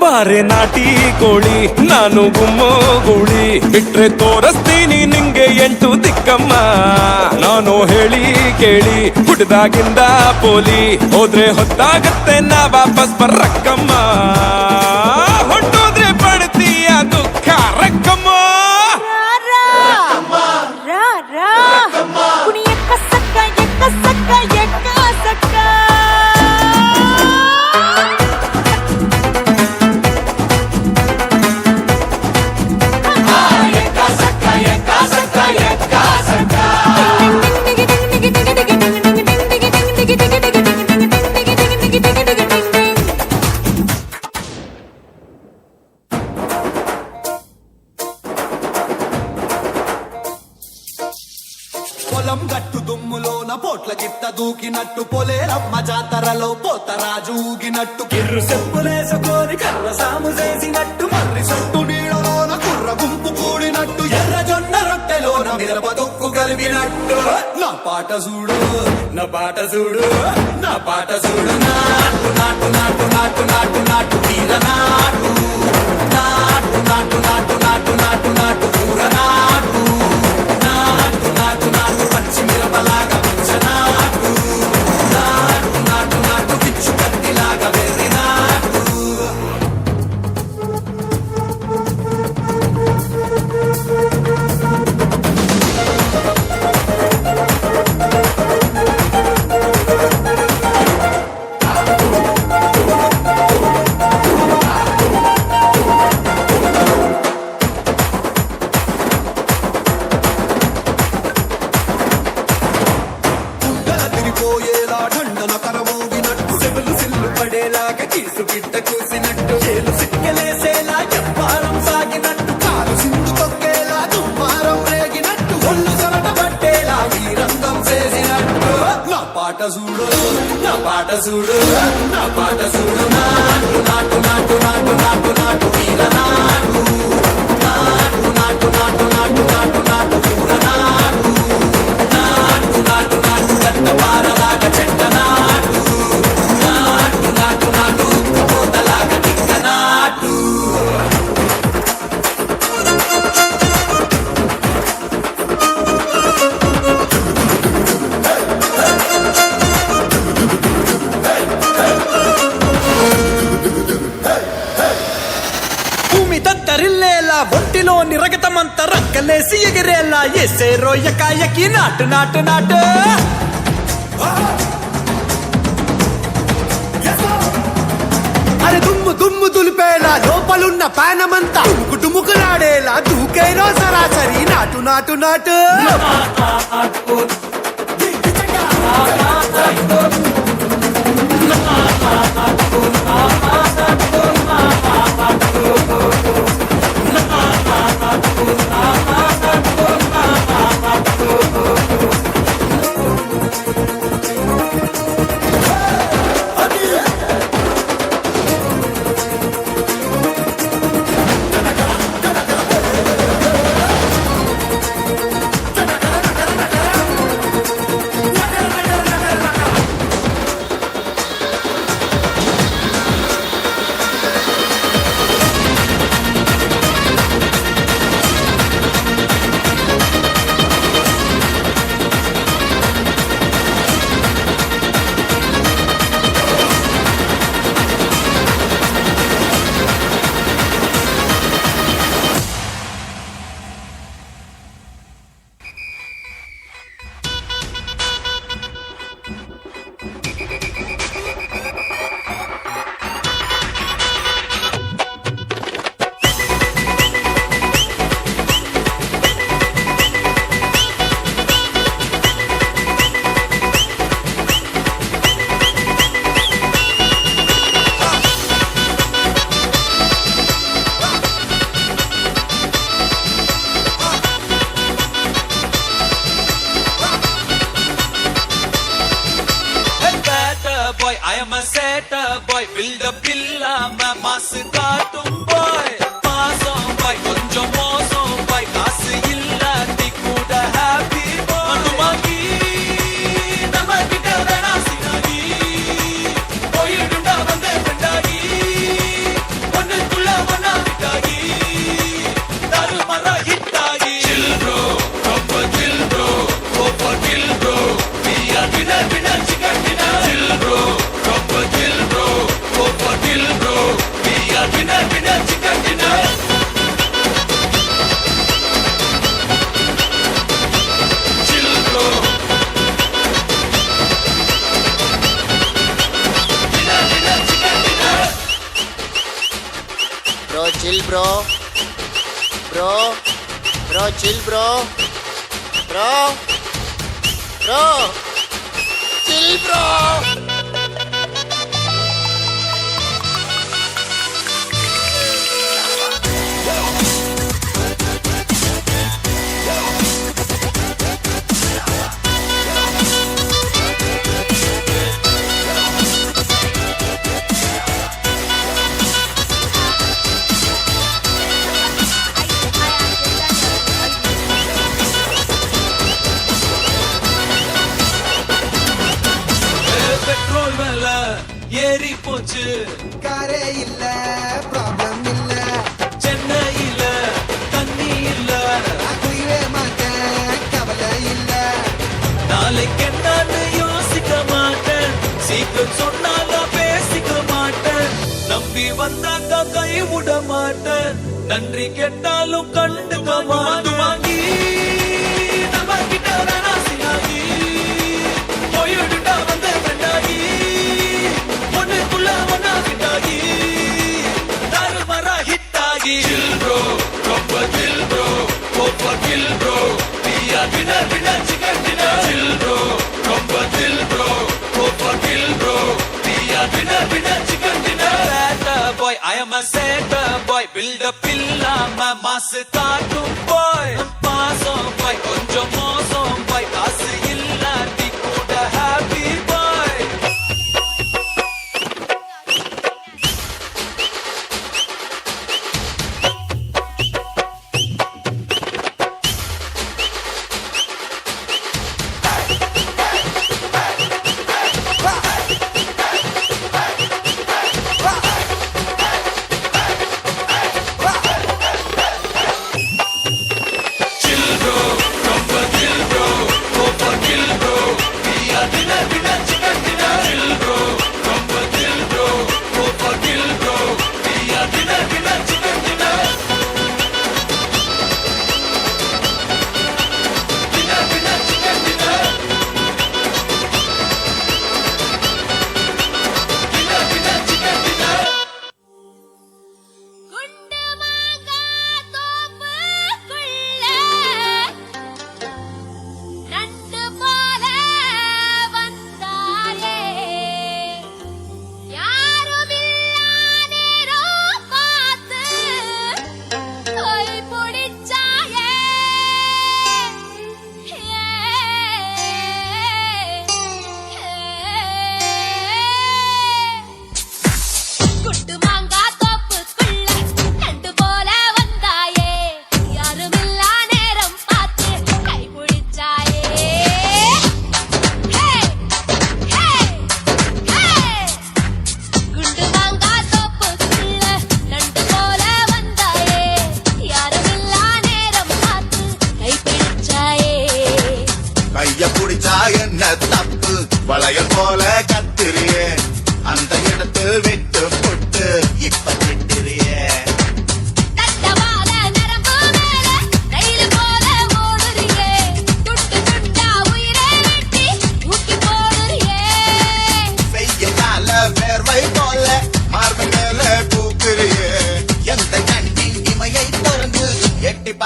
ಬಾರೆ ನಾಟಿ ಕೋಳಿ ನಾನು ಗುಮ್ಮೋ ಗೂಳಿ ಬಿಟ್ರೆ ತೋರಿಸ್ತೀನಿ ನಿಂಗೆ 8 ದಿಕ್ಕಮ್ಮ ನಾನು ಹೇಳಿ ಕೇಳಿ ಹುಡ್ದಾಗಿಂದ ಪೋಲಿ ಹೋದ್ರೆ ಹೊತ್ತಾಗತ್ತೆ ನಾ ವಾಪಸ್ ಬರ್ರಕ್ಕಮ್ಮ ಹೊಟ್ಟೋದ್ರೆ ಪಡ್ತೀಯ ದುಃಖ ರಕ್ಕಮ್ಮ ಕುಡಿ ಎಕ್ಕ ಸಕ್ಕ ಎಕ್ಕ ಸಕ್ಕ ಎಕ್ಕ ಸಕ್ಕ పొలం గట్టు దుమ్ములోన పోట్ల గిట్ట దూకినట్టు పొలేరమ్మ జాతరలో పోతరాజు ఊగినట్టు కిర్రు చెప్పులేసుకొని కర్ర సాము చేసినట్టు మర్రి సొట్టు నీడలోన కుర్ర గుంపు కూడినట్టు ఎర్ర జొన్న రొట్టెలోన మిరప దొక్కు కలిపినట్టు నా పాట చూడు నా పాట చూడు నా పాట చూడు నాటు నాటు నాటు నాటు నాటు నాటు తీర నాటు నాటు నాటు నాటు నాటు నాటు నాటు కూర నాటు నాటు నాటు నాటు పచ్చి మిరపలాగా నాటు నాటు నాటు నాటు పిచ్చు కత్తిలాగా వెర్రి నాటు తిరిగిపోయేలా ఢండన కరమోగినట్టు సెవెలు సిల్లు పడేలాగా కీసు గిట్ట కూసినట్టు చేలు సిక్కలేసేలా చెప్పారం సాగినట్టు కాలు సింధు తొక్కేలా దుమ్మారం రేగినట్టు ఒళ్ళు సరట పట్టేలా ఈ రంగం చేసినట్టు నా పాట చూడు నా పాట చూడు నా పాట చూడు నాటు నాటు నాటు నాటు నాటు నాటు వీర నాటు నాటు నాటు నాటు నాటు నాటు నాటు కూర నాటు నాటు నాటు నాటు చెట్ట పారలాగా చెట్ట నాటు నాటు నాటు నాటు పోతలాగా టిక్క నాటు భూమి దద్దరిల్లేలా ఒంటిలోని రగతమంతా రక్కలేసి ఎగిరేలా ఎసే రోయకాయకి నాటు నాటు నాటు లోపలున్న పానమంతా డుముకులాడేలా దూకేనో సరాసరి నాటు నాటు నాటు chill bro chill bro chill bro ஏறி போச்சு காரே இல்ல ப்ராப்ளம் இல்ல சென்னையில தண்ணி இல்ல குடிவே மாட்டேன் கவலை இல்ல நாளைக்கு என்னன்னு யோசிக்க மாட்டேன் சீக்கிரம் சொன்னாங்க பேசிக்க மாட்டேன் நம்பி வந்தாங்க கை விட மாட்டேன் நன்றி கேட்டாலும் கண்டுக்க மாட்டேன் வாங்கி நம்ம கிட்ட ராசியாகி போயிடுடா வந்த கண்டாகி Chill bro, proper chill bro, go for kill bro. We are winner, chicken dinner. Chill bro, proper chill bro, go for kill bro. We are winner, chicken dinner. Better boy, I am a setter boy. Build a pillar, my master cartoon boy. Pass on boy, konjo mosam boy. Kasu illa, di kuda happy boy.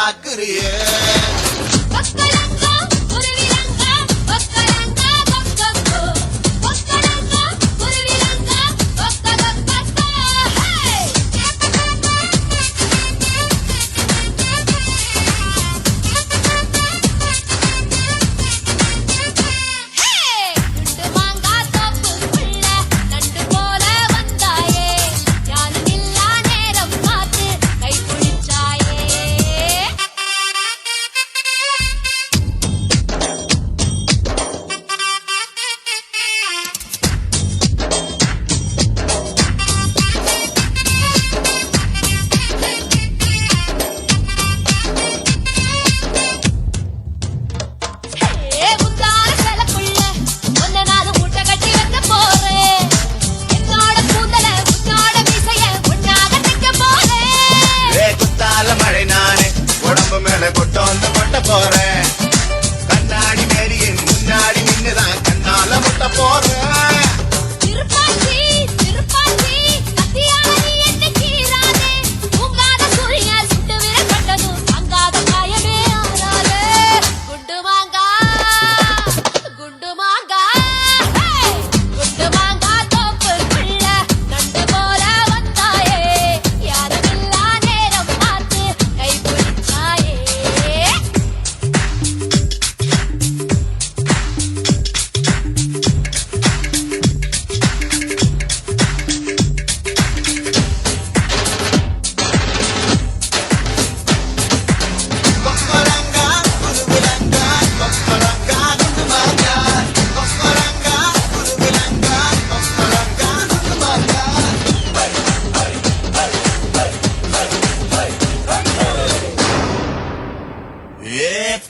பாக்குறியே கண்ணாடி மேரியின் முன்னாடி நின்னுதான் கண்ணால முட்ட போறேன்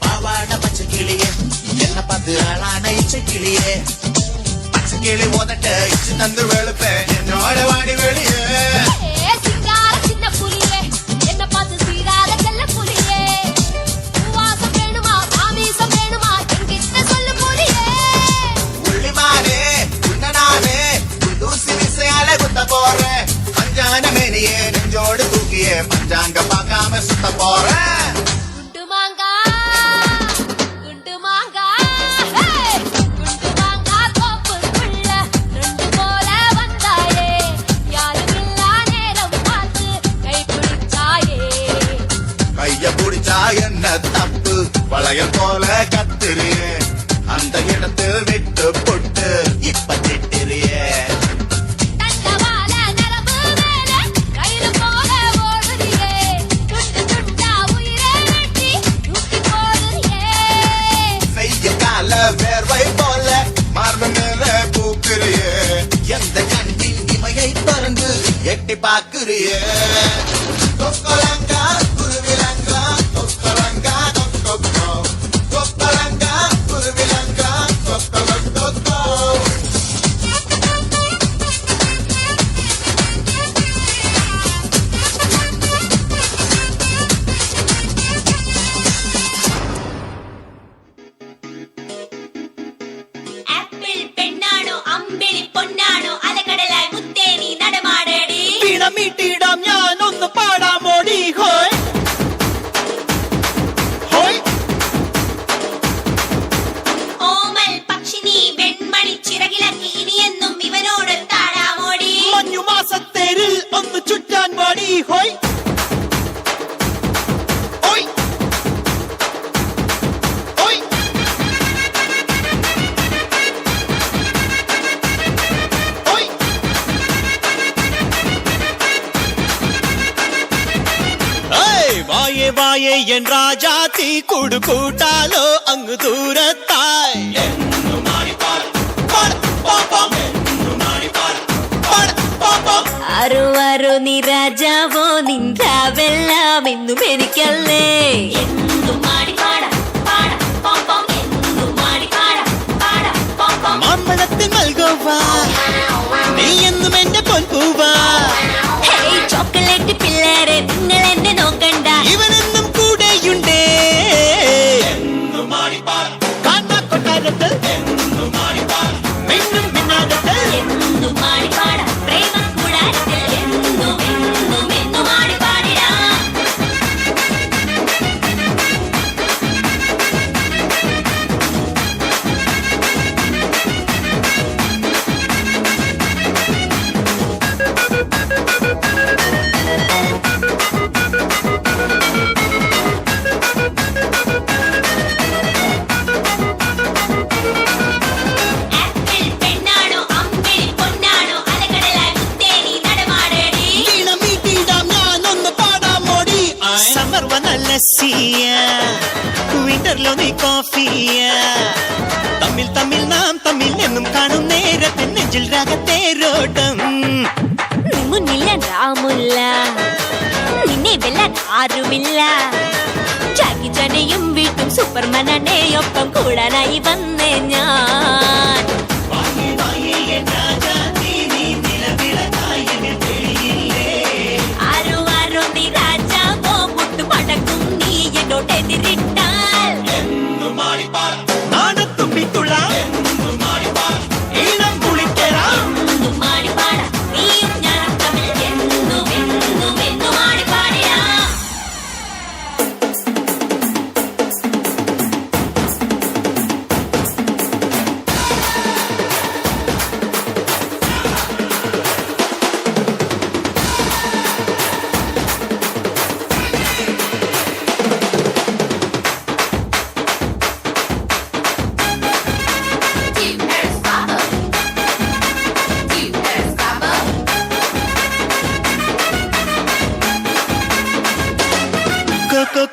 பாவாட பச்சை கிளியே என்ன பார்த்து ஆளான இச்சை கிளியே பச்சை கிளி உதட்ட இச்சு தந்து வெளுப்பேன் என்னோட வாடி வெளியே சின்ன புலியே என்ன பார்த்து சீராத செல்ல புலியே வாசம் வேணுமா ஆமீசம் வேணுமா என்கிட்ட சொல்லு புலியே உள்ளிமானே உன்னனானே தூசி விசையால குத்த போறேன் பஞ்சான மேனியே நெஞ்சோடு தூக்கியே பஞ்சாங்க பார்க்காம சுத்த போறேன் என்ன தப்பு வளையல் போல கத்துறியே அந்த இடத்தில் விட்டு பொட்டு இப்ப திட்டுறியே செய்ய கால வேர்வை போல மார்பு மேல பூக்குறியே எந்த கண்ணின் இமையை திறந்து எட்டி பாக்குறியே கொக்கலங்கா குருவிலங்கா கொக்கலங்கா கொக்கோ கொக்கலங்கா குருவிலங்கா கொக்கோ ആപ്പിൾ പെണ്ണാണോ അമ്പിളി പൊന്നാണോ അലകടലായി മുത്തേനി നടമാടടി വീണമീട്ടിടാം ഞാൻ ഒന്ന് പാടാമോടി ഹോയ് ഹോയ് ഓമൽ പക്ഷിനി വെൺമണി ചിറകിലക്കി ഇനിയെന്നും ഇവനോട് താടാമോടി മഞ്ഞുമാസത്തേരിൽ ഒന്ന് ചുറ്റാൻ പാടി ഹോയ് ഹോയ് ഹോയ് ഹോയ് വായേ വായേ എൻ രാജാത്തി കൂടു കൂട്ടാലോ അങ്ങ് ദൂരത്തായി ആരോ ആരോ നീ രാജാവോ നിന്റാവെല്ലാം എന്നും എനിക്കല്ലേ എന്നും മാടി പാടാ പാടാ പോം പോം എന്നും മാടി പാടാ പാടാ പോം പോം മാമ്പഴത്തിൽ നൽകുവാ നീ എന്നും എന്റെ പൊൻപൂവാ ഹേയ് ചോക്ലേറ്റ് പിള്ളേരെ നിങ്ങൾ എന്നെ നോക്കണ്ട ഇവനെന്നും കൂടെയുണ്ടേ കാണാ കൊട്ടാരത്തിൽ മിന്നും മിന്നാരത്തിൽ എന്നും മാടി പാടാ പ്രേമ കൂടാരത്തിൽ എന്നും എന്നും എന്നും മാടി പാടിടാ ఏసీయా വിന്റർലോ നീ കോഫിയാ തമ്മിൽ തമ്മിൽ നാം തമ്മിൽ എന്നും കാണും നേരത്തെ നെഞ്ചിൽ രാഗത്തേരോട്ടം മുന്നിൽ ഞാൻ രാമുല്ല നിന്നെ വെല്ലാൻ ആരുമില്ല ജാക്കി ജനയും വീട്ടും സൂപ്പർമാനെ ഒപ്പം കൂടാനായി വന്നേ ഞാൻ ആരോ ആരോ നീ രാജാവോ മുട്ടു മടക്കും നീ എന്നോടെതിരിട്ടാൽ നാണത്തുമ്പിത്തുള്ള ഈണം കുളിക്കരാം മാടിപ്പാട നീയും ഞാനും തമ്മിൽ എന്നു മാടിപ്പാടിയാ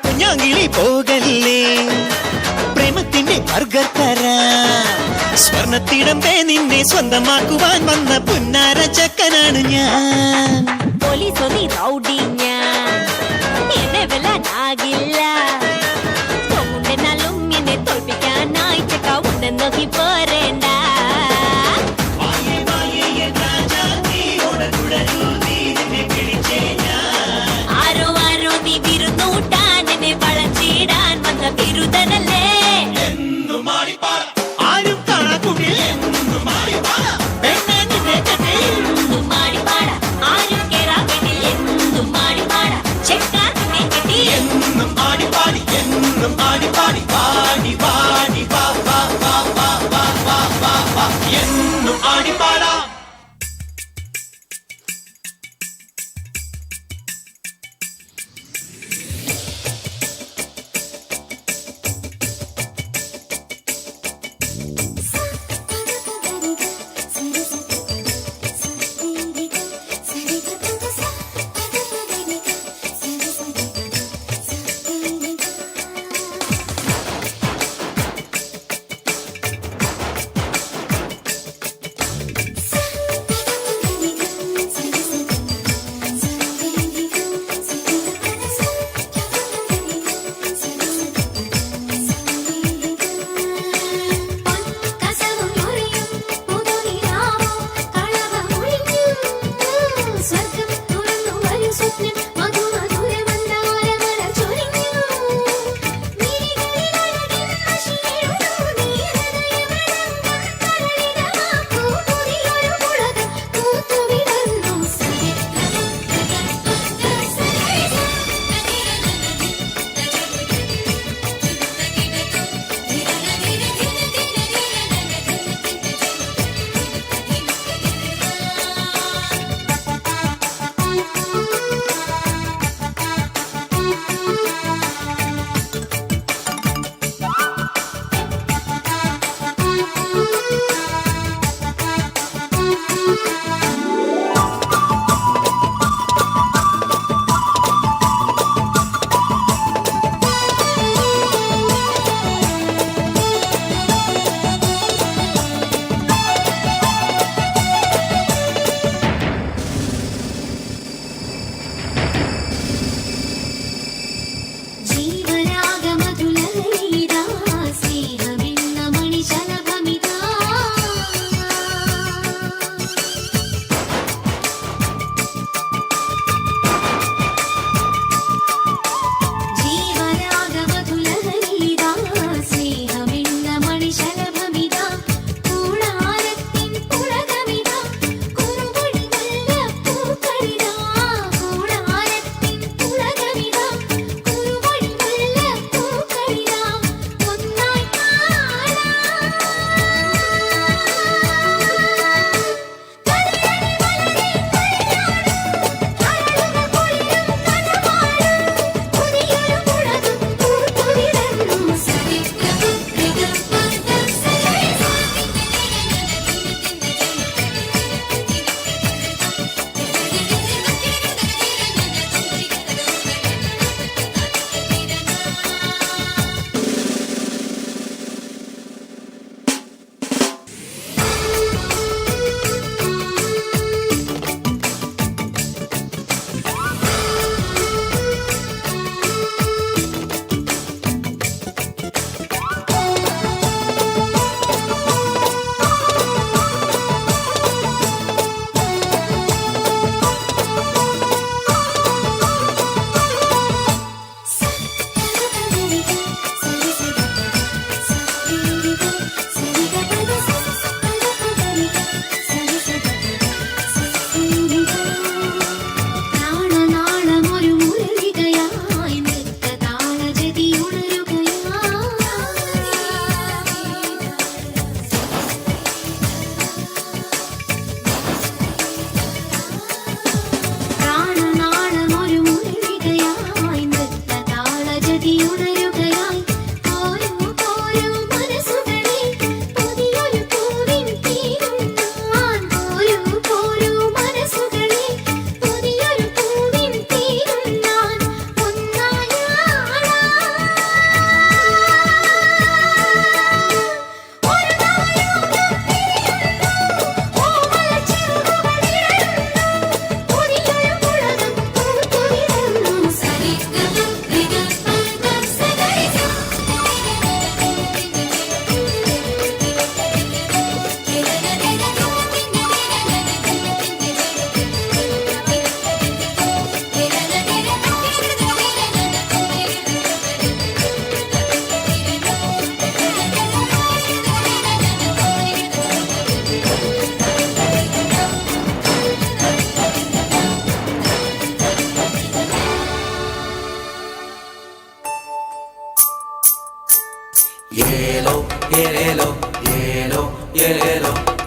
കുഞ്ഞാങ്കിളി പോകല്ലേ പ്രേമത്തിന്റെ ബർഗർ തരാം സ്വർണത്തിടമ്പേ നിന്നെ സ്വന്തമാക്കുവാൻ വന്ന പുന്നാര ചക്കനാണ് ഞാൻ പോലീസോ നീ റൗഡി ഞാൻ എന്നെ വെല്ലാനാകില്ല തോന്നുണ്ടെന്നാലും എന്നെ തോൽപ്പിക്കാനായി ചക്ക ഉണ്ടെന്ന് നോക്കി പോരേണ്ട ആരോ ആരോ നീ വിരുന്നൂട്ടാൻ എന്നെ വളച്ചിടാൻ വന്ന ബിരുദനല്ലേ ആരും കാണാക്കുള്ളിൽ പെണ്ണെ നിന്നെ കണ്ടേ എന്നും മാടിപ്പാട ആരും കേറാ പെണ്ണിൽ എന്നും മാടിപ്പാട ചെക്കാ നിന്നെ കെട്ടി എന്നും ആടിപ്പാടി പാടി പാടി പാടി പാടി പാ പാ പാ പാ പാ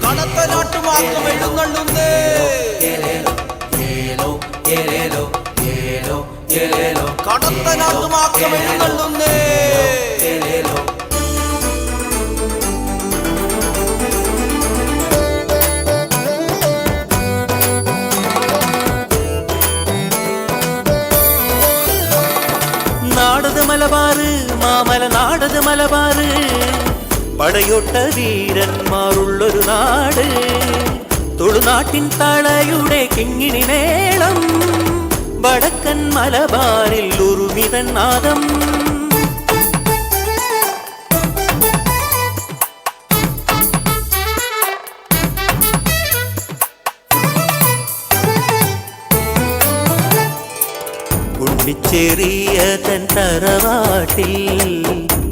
കടത്ത നാട്ടുമാക്കം എഴുന്നള്ളുന്നേ കടത്ത നാട്ടുമാക്കം എഴുന്നള്ളുന്നേ നാടത് മലബാറ് മാമല നാടത് മലബാറ് പടയൊട്ട വീരന്മാരുള്ളൊരു നാട് തുളുനാട്ടിൻ തളയുടെ കിങ്ങിണി മേളം വടക്കൻ മലബാറിൽ ഉറുമിതൻ നാദം ചെറിയ തൻ തറവാട്ടിൽ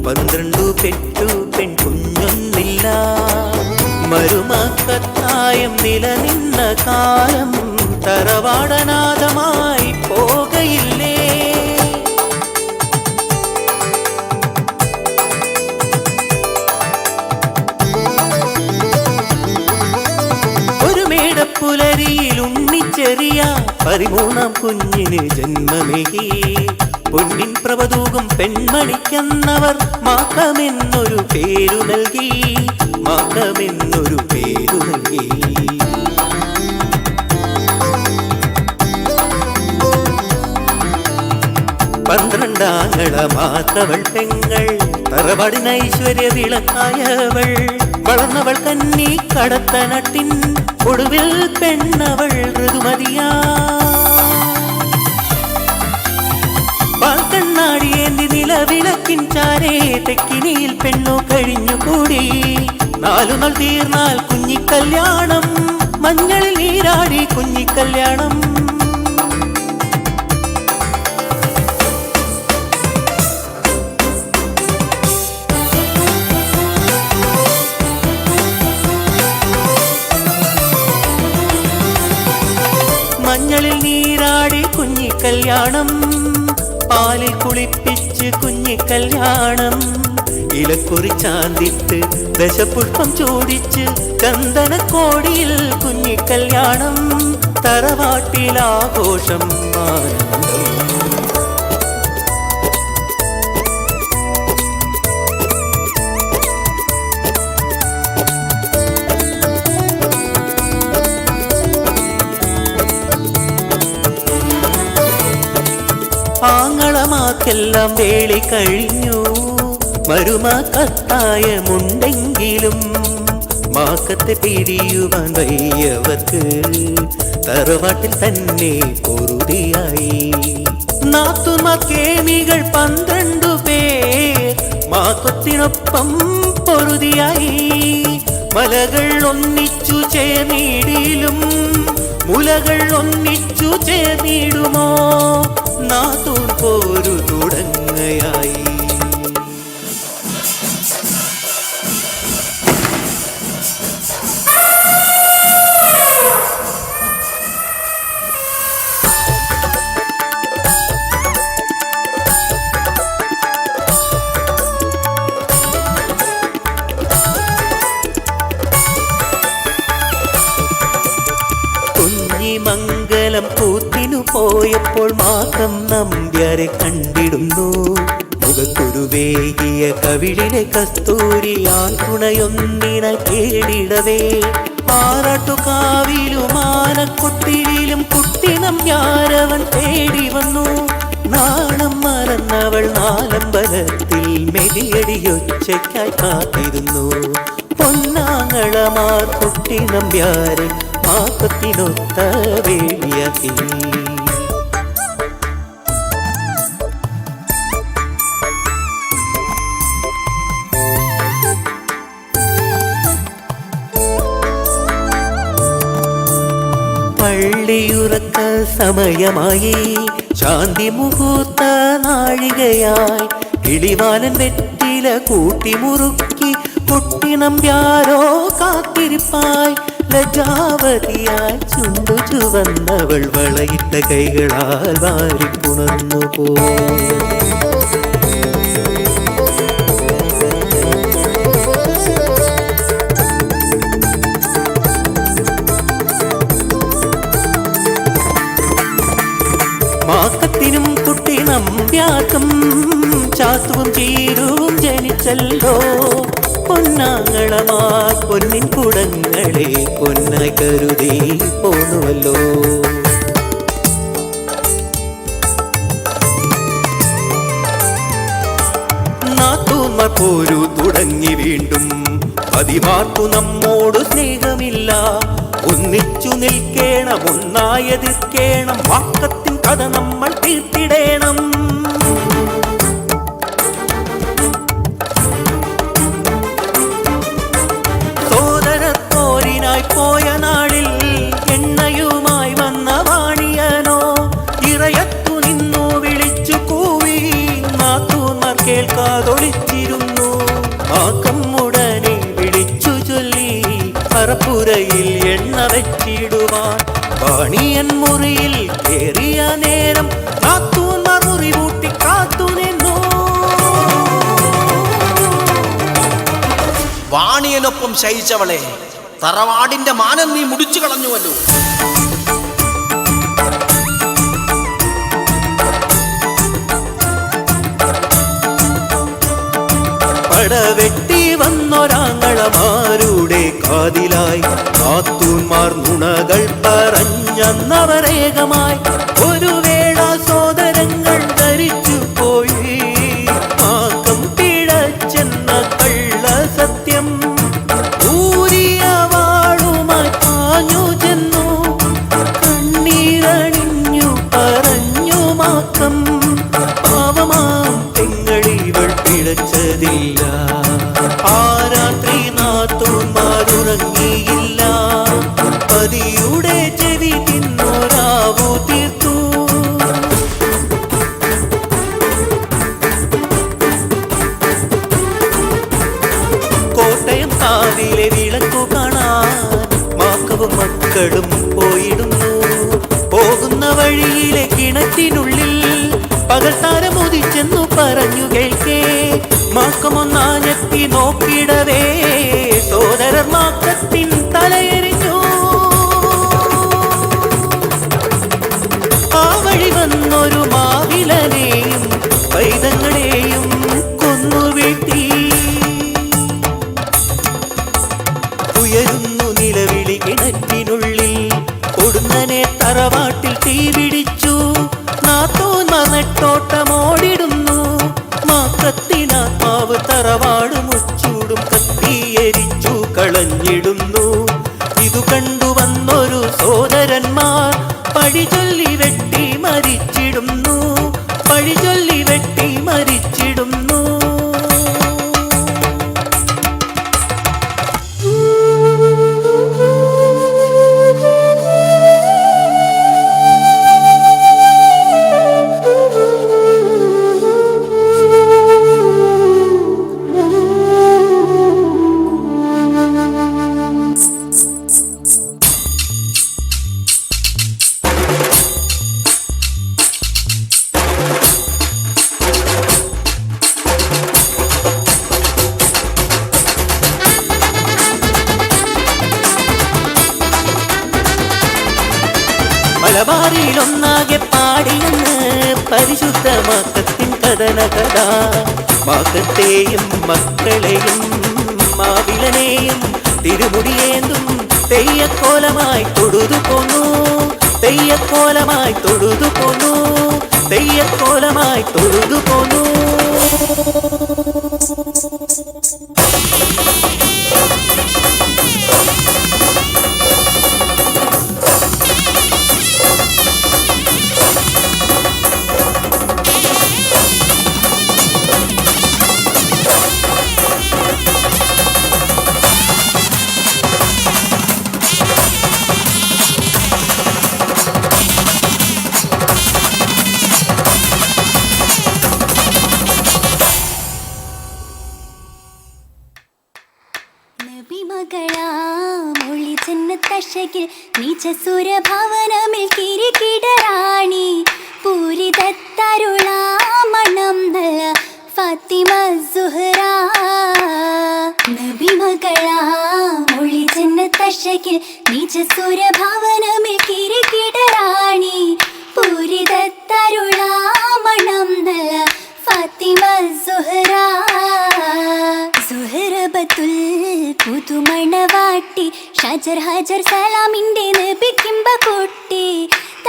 12 പെട്ടു പെൺകുഞ്ഞൊന്നില്ല മരുമക്കത്തായം നിലനിന്ന കാലം തറവാടനാഥമായി പോകയില്ലേ ഒരു മേടപ്പുലരിയിൽ ഉണ്ണിച്ചെറിയ 13-ാം കുഞ്ഞിന് ജന്മമേകി പൊന്നിൻ പ്രഭതൂകും പെൺമണിക്കെന്നവർ മാക്കമെന്നൊരു പേരു നൽകി മാക്കമെന്നൊരു പേരു നൽകി 12 ആങ്ങള മാത്തവൾ പെങ്ങൾ തറവാടിന് ഐശ്വര്യ വിളക്കായവൾ വളർന്നവൾ കന്നി കടത്ത നട്ടിൻ ഒടുവിൽ പെണ്ണവൾ ഋതുമതിയാ കണ്ണാടിയേന്തി നിലവിളക്കിൻ ചാരേ തെക്കിനിയിൽ പെണ്ണു കഴിഞ്ഞുകൂടി 4 നാൾ തീർന്നാൽ കുഞ്ഞിക്കല്യാണം മഞ്ഞളിൽ നീരാടി കുഞ്ഞിക്കല്യാണം മഞ്ഞളിൽ നീരാടി കുഞ്ഞിക്കല്യാണം പാലിൽ കുളിപ്പിച്ച് കുഞ്ഞിക്കല്യാണം ഇലക്കുറി ചാന്തിട്ട് ദശപുഷ്പം ചൂടിച്ച് ചന്ദനക്കോടിയിൽ കുഞ്ഞിക്കല്യാണം തറവാട്ടിലാഘോഷം ആനന്ദം ആങ്ങളമാക്കെല്ലാം വേളി കഴിഞ്ഞു മരുമക്കത്തായമുണ്ടെങ്കിലും മാക്കത്തെ പിരിയുവാൻ വയ്യവർക്ക് തറവാട്ടിൽ തന്നെ പൊറുതിയായി നാത്തുമാക്കേമികൾ 12 പേർ മാക്കത്തിനൊപ്പം പൊറുതിയായി മലകൾ ഒന്നിച്ചു ചേർന്നിടിലും മുലകൾ ഒന്നിച്ചു ചേർന്നിടുമോ നാത്തൂൻ പോരു തുടങ്ങയായി മംഗലം കൂത്തിനു പോയപ്പോൾ മാക്കം നമ്പ്യാരെ കണ്ടിടുന്നു മുഖക്കുരുവേകിയ കവിളിലെ കസ്തൂരി ആൺതുണയൊന്നിനാൽ കേടിടവേ ആറാട്ടുകാവിലും ആനക്കൊട്ടിലും കുട്ടി നമ്പ്യാരവൻ തേടി വന്നു നാണം മറന്നവൾ നാലമ്പലത്തിൽ മെതിയടിയൊച്ചയ്ക്കായി കാത്തിരുന്നു പൊന്നാങ്ങളമാർ കുട്ടി നമ്പ്യാരെ മാക്കത്തിനൊത്ത വേളിയാക്കി പള്ളിയുറക്ക സമയമായി ശാന്തി മുഹൂർത്ത നാഴികയായി കിളിവാലൻ വെറ്റില കൂട്ടിമുറുക്കി കുട്ടി നമ്പ്യാരോ കാത്തിരിപ്പായി ലജാവതിയായി ചുണ്ടു ചുവന്നവൾ വളയിട്ട കൈകളാൽ വാരിപ്പുണർന്നു പോയി കുഞ്ഞാക്കും ചാത്തുവും ചീരുവും ജനിച്ചല്ലോ. പൊന്നാങ്ങളമാർ പൊന്നിൻ കുടങ്ങളെ പൊന്നായി കരുതി പോന്നുവല്ലോ. നാത്തൂന്മാർ പോരു തുടങ്ങി വീണ്ടും, പതിവാർക്കു നമ്മോട് സ്നേഹമില്ല. ഒന്നിച്ചു നിൽക്കേണം, ഒന്നായെതിർക്കേണം, വാക്കത്തിൻ കഥ നമ്മൾ തീർത്തിടേണം. സോദരത്തോരിനായി പോയ നാളിൽ എണ്ണയുമായി വന്ന വാണിയനോ ഇറയത്തു നിന്നു വിളിച്ചു കൂവി. നാത്തൂന്മാർ കേൾക്കാതൊളിച്ചിരുന്നു. ആക്കം ഉടനെ വിളിച്ചു ചൊല്ലി പറപ്പുരയിൽ എണ്ണ വെച്ചിടുവാൻ. വാണിയൻ മുറിയിൽ കേറിയ നേരം നാത്തൂന്മാർ മുറി കൂട്ടി കാത്തു നിന്നു. വാണിയനൊപ്പം ശയിച്ചവളെ, തറവാടിന്റെ മാനം നീ മുടിച്ചു കളഞ്ഞുവല്ലോ. പടവെട്ടി വന്നൊരാങ്ങളമാരുടെ കാതിലായി നാത്തൂന്മാർ നുണകൾ പറഞ്ഞന്നവരേകമായി. ഒരു വേള സോദരങ്ങൾ ധരിച്ചു പോയി. ആക്കം പിഴച്ചെന്ന കള്ള സത്യം ഊരിയ വാളുമായി പാഞ്ഞു ചെന്നു. കണ്ണീരണിഞ്ഞു പറഞ്ഞു മാക്കം, പാവമാം പെങ്ങളിവൾ പിഴച്ചതില്ല. ആ രാത്രി നാത്തൂന്മാരുറങ്ങിയില്ല. പതിയുടെ ചെവി തിന്നൊരാവു തീർത്തു. കോട്ടയം കാവിലെ വിളക്കു കാണാൻ മാക്കവും മക്കളും പോയിടുന്നു. പോകുന്ന വഴിയിലെ കിണറ്റിനുള്ളിൽ പകൽത്താരം ഉദിച്ചെന്നു പറഞ്ഞു കേൾക്കേ. മാക്കമൊന്നാഞ്ഞെത്തി നോക്കിടവേ സോദരർ മാക്കത്തിൻ തലയെറിഞ്ഞു. ആ വഴി വന്നൊരു മാവിലനെയും പൈതങ്ങളെയും കൊന്നുവീഴ്ത്തി. ഉയരുന്നു നിലവിളി കിണറ്റിനുള്ളിൽ. കൊടുന്നനെ തറവാട്ടിൽ തീ പിടിച്ചു. നാത്തൂന്മാർ നെട്ടോട്ടമോടിടുന്നു. മാക്കത്തിനാത്മാവ് തറവാട് മുച്ചൂടും കത്തിയെരിച്ചു കളഞ്ഞിടുന്നു. ഇതു കണ്ടുവന്നൊരു സോദരന്മാർ പഴിചൊല്ലി വെട്ടി മരിച്ചിടുന്നു. പഴിചൊല്ലി വെട്ടി മരിച്ചിടുന്നു. മലബാറിലൊന്നാകെ പാടിയെന്ന് പരിശുദ്ധ മാക്കത്തിൻ കഥന കഥ. മാക്കത്തെയും മക്കളെയും മാവിലനെയും തിരുമുടിയേന്തും തെയ്യക്കോലമായി തൊഴുതു പോന്നു. തെയ്യക്കോലമായി തൊഴുതു പോന്നു. തെയ്യക്കോലമായി തൊഴുതു പോന്നു.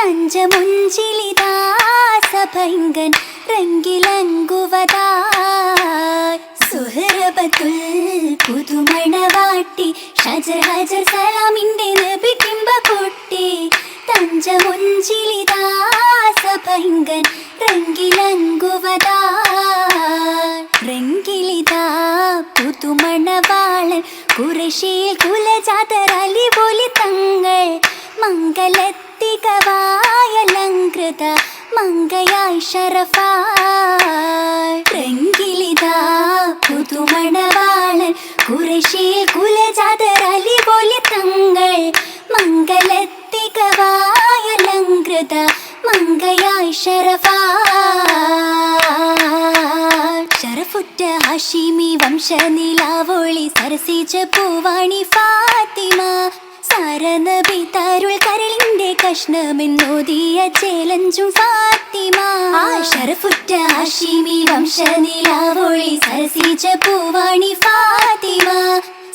തഞ്ചമുഞ്ചിലിദാസഭൈങ്കൻ റംഗിലങ്കുവതായി സുഹൃബത്തുൽ പുതുമണവാട്ടി ഷജർ ഹജർ സലാമിന്റെ നബി കിംബ കൊട്ടി തഞ്ചമുഞ്ചിലിദാസഭൈങ്കൻ റംഗിലങ്കുവതായി രംഗിലിതാ പുതുമണവാളൻ കുറശിയിൽ കുലജാതർ അലിപൊലി തങ്ങൾ മംഗലത്തികവായലങ്കൃത മങ്കയായി ഷറഫായി രംഗിലിതാ പുതുമണവാളൻ കുറശിയിൽ കുലജാതർ അലിപൊലി തങ്ങൾ മംഗലത്തികവായലങ്കൃത മങ്കയായി ഷറഫായി ഷറഫുറ്റ ഹാഷിമി വംശനിലാവൊളി സരസിച്ച പൂവാണി ഫാത്തിമ സാരനബി താരുൾ കരളിന്റെ കഷ്ണമെന്നോദിയ ചേലഞ്ചും ഫാത്തിമ ഷറഫുറ്റ ഹാഷിമി വംശനിലാവൊളി സരസിച്ച പൂവാണി ഫാത്തിമ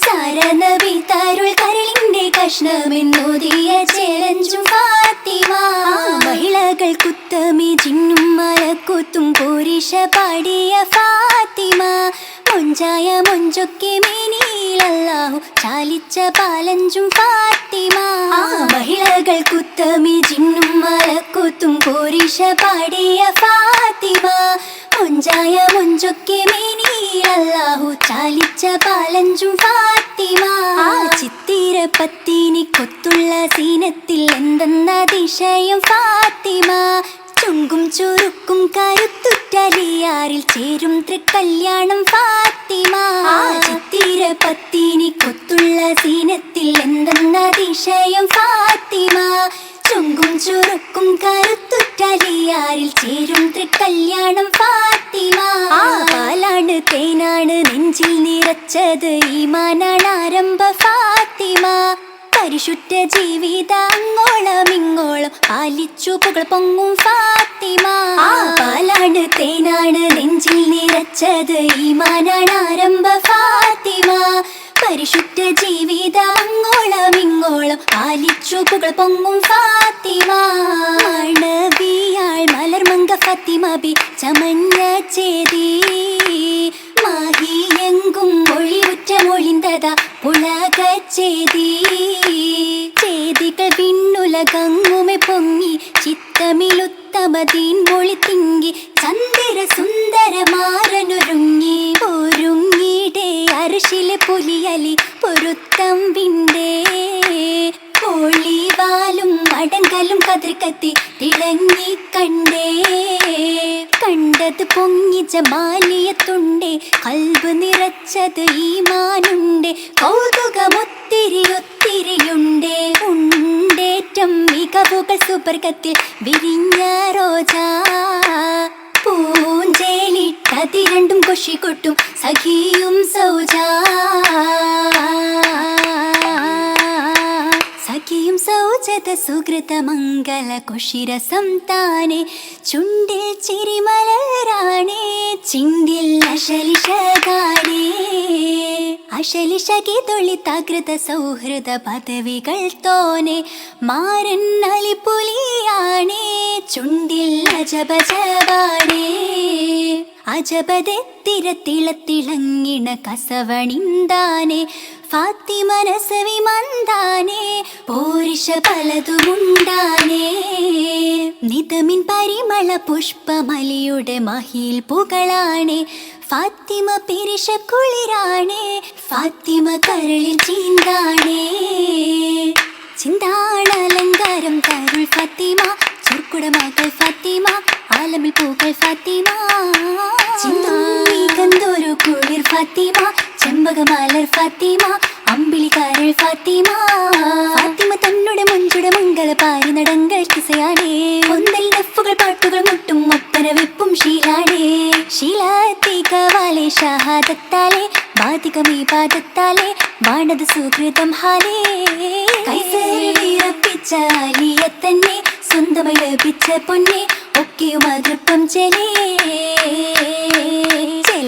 സാരനബി താരുൾ കരളിന്റെ കഷ്ണമെന്നോദിയ ചേലഞ്ചും ഫാത്തിമ മഹിളകൾ കുത്തമി ജിന്നും മലക്കുത്തും പോരിഷ പാടിയ ഫാത്തിമ മൊഞ്ചായ മൊഞ്ചൊക്കെ മേനിയിലല്ലാഹു ചാലിച്ച പാലഞ്ചും ഫാത്തിമ മഹിളകൾ കുത്തമി ജിന്നും മലക്കുത്തും പോരിഷ പാടിയ ഫാത്തിമ മൊഞ്ചായ മൊഞ്ചൊക്കെ മേനിയിലല്ലാഹു ചാലിച്ച പാലഞ്ചും ഫാത്തിമ ചിത്തിര പത്തിനി കൊത്തുള്ള സീനത്തിൽ എന്തെന്ന അതിശയം ഫാത്തിമ ചുങ്കും ചുരുക്കും കരുത്തുറ്റലിയാറിൽ ചേരും തൃക്കല്യാണം ഫാത്തിമ ചിത്തിര പത്തിനി കൊത്തുള്ള സീനത്തിൽ എന്തെന്ന അതിശയം ഫാത്തിമ ചുങ്കും ചുരുക്കും കരുത്തുറ്റലിയാറിൽ ചേരും തൃക്കല്യാണം ഫാത്തിമ പാലാണ് തേനാണ് നെഞ്ചിൽ നിറച്ചത് ഈമാനാണ് ആരംഭ ഫാത്തിമ പരിശുദ്ധ ജീവിത അങ്ങോളം ഇങ്ങോളം പാലിച്ചു പുകൾ പൊങ്ങും ഫാത്തിമ പാലാണ് തേനാണ് നെഞ്ചിൽ നിറച്ചത് ഈമാനാണ് ആരംഭ ഫാത്തിമ പരിശുദ്ധ ജീവിത അങ്ങോളം ഇങ്ങോളം പാലിച്ചു പുകൾ പൊങ്ങും ഫാത്തിമ മണവിയാൾ മലർമങ്ക ഫാത്തിമ ബി ചമഞ്ഞ ചേതി മാഹിയെങ്കും മൊഴിവുറ്റ മൊഴിന്തത പുളക ചേതി ചേതികൾ വിണ്ണുലകങ്ങുമെ പൊങ്ങി ചിത്തമിലുത്തമതീൻ മൊഴി തിങ്ങി ചന്ദിര സുന്ദരമാരനൊരുങ്ങി ഒരുങ്ങിടേ അർശിലെ പുലിയലി പൊരുത്തം വിണ്ടേ ഒളിവാലും അടങ്കലും കതിർക്കത്തി തിളങ്ങി കണ്ടേ കണ്ടത് പൊങ്ങി ജമാലിയത്തുണ്ടേ കൽബ് നിറച്ചത് ഈമാനുണ്ടേ കൗതുകമൊത്തിരി ഒത്തിരിയുണ്ടേ ഉണ്ടേറ്റം മികവുകൾ സുവർഗത്തിൽ വിരിഞ്ഞ റോജാ പൂഞ്ചേലിട്ടതി രണ്ടും കൊഷിക്കൊട്ടും സഖിയും സൗജാ സഖിയും സൗജത സുഹൃത മംഗല കൊഷിരസം താനെ ചുണ്ടിൽ ചിരിമലരാണേ ചിണ്ടിൽ അശലിഷകാണേ അശലിഷകി തൊളിതാകൃത സൗഹൃദ പദവികൾ തോനെ മാരൻ അലിപുലിയാണേ ചുണ്ടിൽ അജബജവാണേ അജബദത്തിരത്തിളത്തിളങ്ങിണ കസവണിന്താനെ ഫാത്തിമ നസവി മന്ദാനെ പോരിഷ പലതുമുണ്ടാനേ നിതമിൻ പരിമള പുഷ്പമലിയുടെ മഹിൽ പുകളാണേ ഫാത്തിമ പിരിശ കുളിരാണേ ഫാത്തിമ കരളിൽ ചീന്താണേ ചിന്താണലങ്കാരം തരുൾ ഫാത്തിമ ചുർക്കുടമകൾ ഫാത്തിമ ആലമിൽ പൂക്കൾ ഫാത്തിമ ചിന്തോരു കുളിർ ഫാത്തിമ ചെമ്പകമാലർ ഫാത്തിമ അമ്പിളിക്കാരൾ ഫാത്തിമ ഫാത്തിമ തന്നുടെ മുഞ്ചുട മംഗള പാരി നടങ്ങൾ കിസയാണേ ഒന്നൽ ഡഫുകൾ പാട്ടുകൾ മുട്ടും ഒപ്പന വെപ്പും ശീലാണേ ശീലാത്തികവാലെ ഷഹാദത്താലെ ബാധികമീ പാദത്താലെ വാണത് സുഹൃതം ഹാലേ കൈസരപ്പിച്ച അലിയെ തന്നെ സ്വന്തമായി ലഭിച്ച പൊന്നെ ഒക്കെയും അതൃപ്പം ചെലേ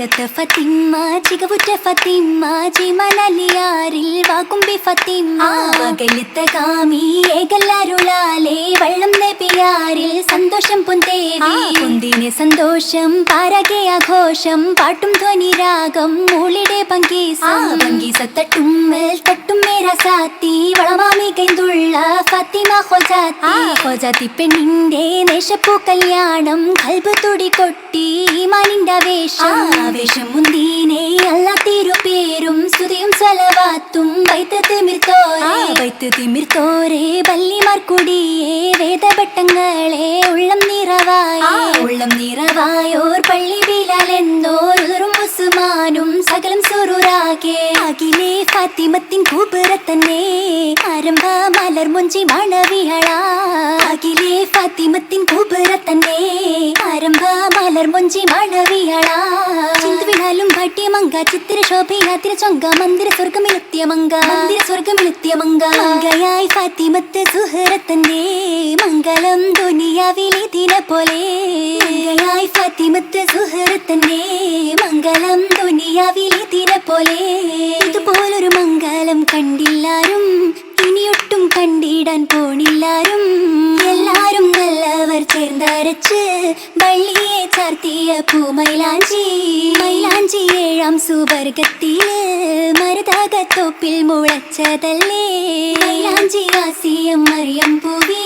മംഗലത്തെ ഫത്തിമ ചികവുറ്റ ഫത്തിമ ജിമനലിയാരിൽ വാകുമ്പി ഫത്തിമ മകലത്തെ കാമി ഏകല്ലാരുളാലേ വള്ളം നബിയാരിൽ സന്തോഷം പൊന്തേവി പൊന്തിനെ സന്തോഷം പാരകെ ആഘോഷം പാട്ടും ധ്വനി രാഗം മൂളിടെ ഭംഗീസത്തട്ടുമ്മൽ തട്ടും മേരാ സാത്തി വളമാമി കൈന്തുള്ള ഫത്തിമ ഹൊജാത്തി പെണ്ണിന്റെ നേശപ്പൂ കല്യാണം കൽബ് തുടി കൊട്ടി ഈമാനിന്റെ ആവേശം മുന്തിനെ അല്ലാ തിരുപേരും സ്തുതിയും സ്വലവാത്തും വൈത്ത് തിമിർത്തോരെ ബല്ലിമാർക്കുടിയേ വേദഭട്ടങ്ങളെ ഉള്ളം നിറവായോർ പള്ളി ബിലാലെന്നോരും ഉസ്മാനും സകലം സുറുറാകെ അഖിലേ ഫാത്തിമത്തിൻ കൂബുറത്തന്നെ ആരംഭ മലർ മുഞ്ചി മണവിഹള അഖിലേ ഫാത്തിമത്തിൻ കൂബുറത്തന്നെ ആരംഭ മലർ മുഞ്ചി മണവിഹള ചിന്തുവിനാലും ഭാട്യമങ്ക ചിത്ര ശോഭയാത്ര ചൊങ്ക മന്ദിര സ്വർഗമിലെത്തിയ മങ്ക മങ്കയായി ഫാത്തിമത്ത് സുഹറത്തന്റെ മംഗളം ദുനിയാവിലെ ദിന പോലെ മങ്കയായി ഫാത്തിമത്ത് സുഹറത്തന്റെ മംഗളം ദുനിയാവിലെ ദിന പോലെ ഇതുപോലൊരു മംഗളം കണ്ടില്ലാരും ഇനിയൊട്ടും കണ്ടിടാൻ പോണില്ലാരും എല്ലാരും നല്ലവർ ചേർന്നരച്ച് വള്ളിയെ ചാർത്തിയ പൂമൈലാഞ്ചി ഏഴാം സുവർഗത്തില് മരുതാകത്തോപ്പിൽ മുളച്ചതല്ലേ മൈലാഞ്ചി ആസിയം മറിയം പൂവി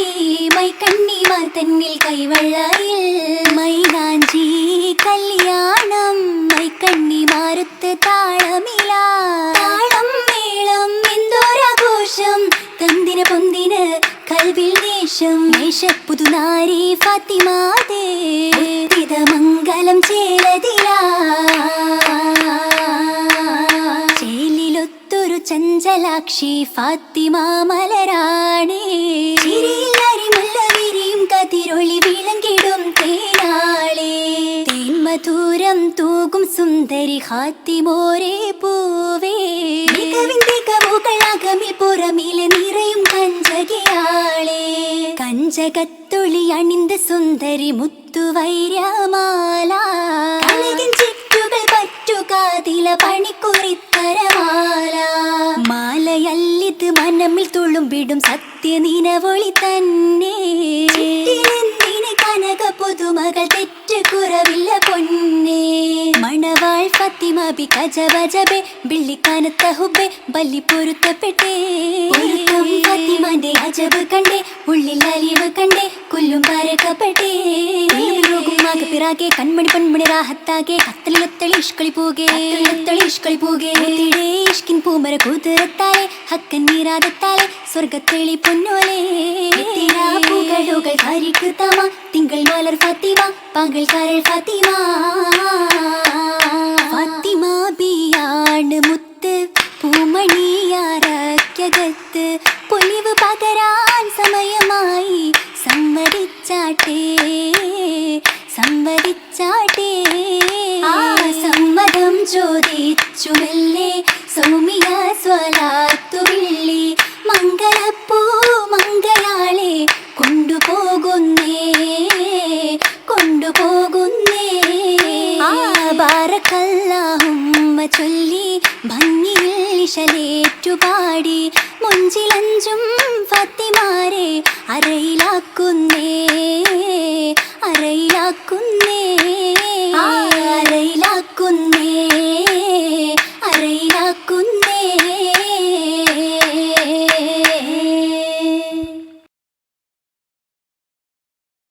മൈക്കണ്ണിമാർ തന്നിൽ കൈവള്ളയിൽ മൈലാഞ്ചി കല്യാണം മൈക്കണ്ണിമാരുത്ത് താളം മേളം എന്തോരാഘോഷം തന്തിന പൊന്തിന് കൽവിൽ ദേശം പുതുനാരി ഫാത്തിമാതേ മംഗലം ചേലിലൊത്തൊരു ചഞ്ചലാക്ഷി ഫാത്തിമ മലരാണേ ചിരിയില്ലരിമുല്ലവിരിയും കതിരൊളി വിളങ്ങിടും തേനാളേ തേന്മധുരം തൂകും സുന്ദരി ഫാത്തിമോരേ പൂവേ മികവിന്റെ കമുകളകമിൽ പുറമിലെ നിറയും കഞ്ചകയാളേ കഞ്ചകത്തൊളി അണിந்த സുന്ദരി മുത്തുവൈര്യമാല ചുറ്റുകൾ പറ്റുകാതില പണിക്കുറിത്തരമാല മാലയല്ലിത് മനമിൽ തുളുമ്പിടും സത്യനിനവൊളി തന്നെ കനക പുതുമകൾ തെറ്റ് കുറവില്ല പൊന്നേ മണവാൾ ഫത്തിമ ബി കജബജബെ ബിള്ളിക്കാനത്ത ഹുബെ ബല്ലി പൊരുത്തപ്പെട്ടേ ഫത്തിമാന്റെ അജബ് കണ്ടേ ഉള്ളിൽ അലിവ് കണ്ടേ കൊല്ലും പരക്കപ്പെട്ടേ പിറാകെ കൺമണി പെൺമണി രാഹത്താകെ കത്തലിലൊത്തളി ഇഷ്കളി പൂകെ ഇഷ്കിൻ പൂമര കുതിരത്താലെ ഹക്കൻ നീരാതത്താലെ സ്വർഗത്തെളി പൊന്നോലെ പൂകളുകൾ ഹരിക്ക് തമ തിങ്കൾ മലർ ഫാത്തിമ പകൽ കരൾ ഫാത്തിമ ഫാത്തിമ ബിയാണ് മുത്ത് പൂമണിയാരക്കകത്ത് പൊലിവ് പകരാൻ സമയമായി സമ്മതിച്ചാട്ടേ സമ്മതം ചോദിച്ചുമല്ലേ സൗമ്യ സ്വലാത്തു വിള്ളി മംഗളപ്പൂ മംഗളാളെ കൊണ്ടുപോകുന്നേ ബാറക്കല്ലാഹുമ്മ ചൊല്ലി ഭംഗിയിൽ ഇശലേറ്റുപാടി മുഞ്ചിലഞ്ചും ഫാത്തിമാരെ അരയിലാക്കുന്നു